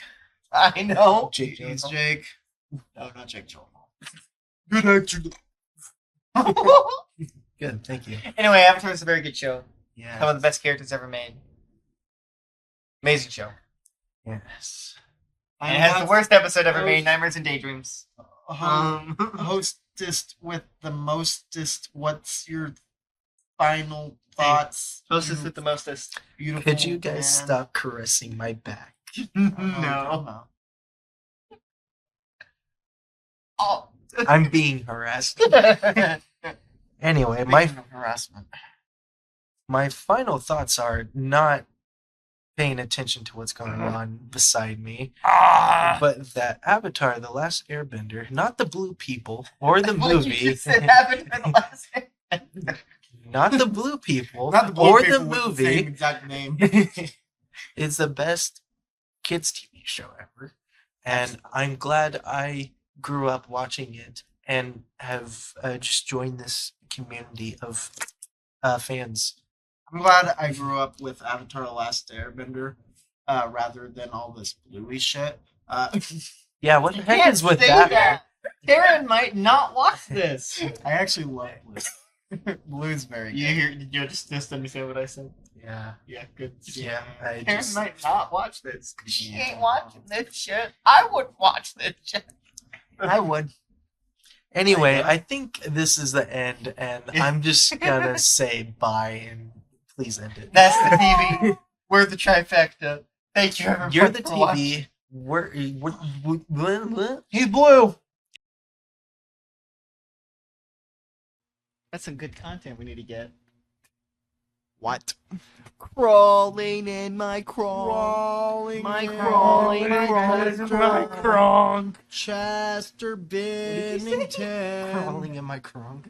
Speaker 2: I know.
Speaker 1: Jake
Speaker 3: He's
Speaker 1: Gyllenhaal.
Speaker 3: Jake. No, not Jake Gyllenhaal.
Speaker 1: Good actor. Good, thank you.
Speaker 2: Anyway, Avatar is a very good show. Some
Speaker 1: Yeah.
Speaker 2: of the best characters ever made. Amazing show.
Speaker 1: Yes.
Speaker 2: And it has the worst episode ever
Speaker 3: host-
Speaker 2: made, Nightmares and Daydreams.
Speaker 3: Hostess with the mostest. What's your final thoughts?
Speaker 2: Hostess with the mostest.
Speaker 3: Beautiful.
Speaker 1: Could you guys
Speaker 3: man.
Speaker 1: stop caressing my back?
Speaker 2: No. Oh.
Speaker 1: I'm being harassed. Anyway,
Speaker 3: Speaking
Speaker 1: my
Speaker 3: of harassment.
Speaker 1: my final thoughts are not paying attention to what's going on beside me, but that Avatar: The Last Airbender, not the blue people or the
Speaker 2: Well,
Speaker 1: movie,
Speaker 2: You just said Avatar the last
Speaker 1: not the blue people
Speaker 3: Not the blue
Speaker 1: or
Speaker 3: people
Speaker 1: the
Speaker 3: with the same
Speaker 1: movie,
Speaker 3: exact name.
Speaker 1: is the best kids TV show ever, and I'm glad I grew up watching it and have just joined this community of fans.
Speaker 3: I'm glad I grew up with Avatar: The Last Airbender rather than all this bluey shit.
Speaker 1: Yeah, what the
Speaker 2: You
Speaker 1: heck
Speaker 2: can't
Speaker 1: is with
Speaker 2: say
Speaker 1: that?
Speaker 2: Karen might not watch this.
Speaker 3: I actually love blue. Blue's very good.
Speaker 2: Did you just understand what I said?
Speaker 1: Yeah,
Speaker 2: Yeah, good.
Speaker 1: yeah. I
Speaker 2: Karen
Speaker 1: just,
Speaker 2: might not watch this. She
Speaker 3: Yeah.
Speaker 2: ain't watching this shit. I would watch this shit.
Speaker 3: I would.
Speaker 1: anyway, I think this is the end, and I'm just gonna say bye and please end it.
Speaker 2: That's the TV. We're the trifecta. Thank you, everyone.
Speaker 1: You're the
Speaker 2: for watching.
Speaker 1: TV. What?
Speaker 3: He's blue.
Speaker 2: That's some good content we need to get.
Speaker 3: What?
Speaker 2: Crawling in my crawl.
Speaker 3: Crawling.
Speaker 2: My
Speaker 3: in
Speaker 2: crawling,
Speaker 3: my
Speaker 2: crawling,
Speaker 3: Chester-
Speaker 2: my crawl.
Speaker 3: Chester Bennington.
Speaker 1: Crawling in my crunk.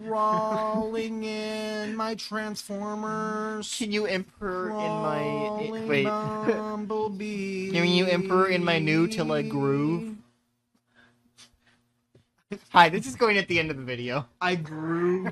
Speaker 3: Crawling in my Transformers.
Speaker 2: Can you emperor in my
Speaker 3: Crawling
Speaker 2: wait?
Speaker 3: Bumblebee.
Speaker 2: Can you emperor in my new till I groove? Hi, this is going at the end of the video.
Speaker 3: I grew.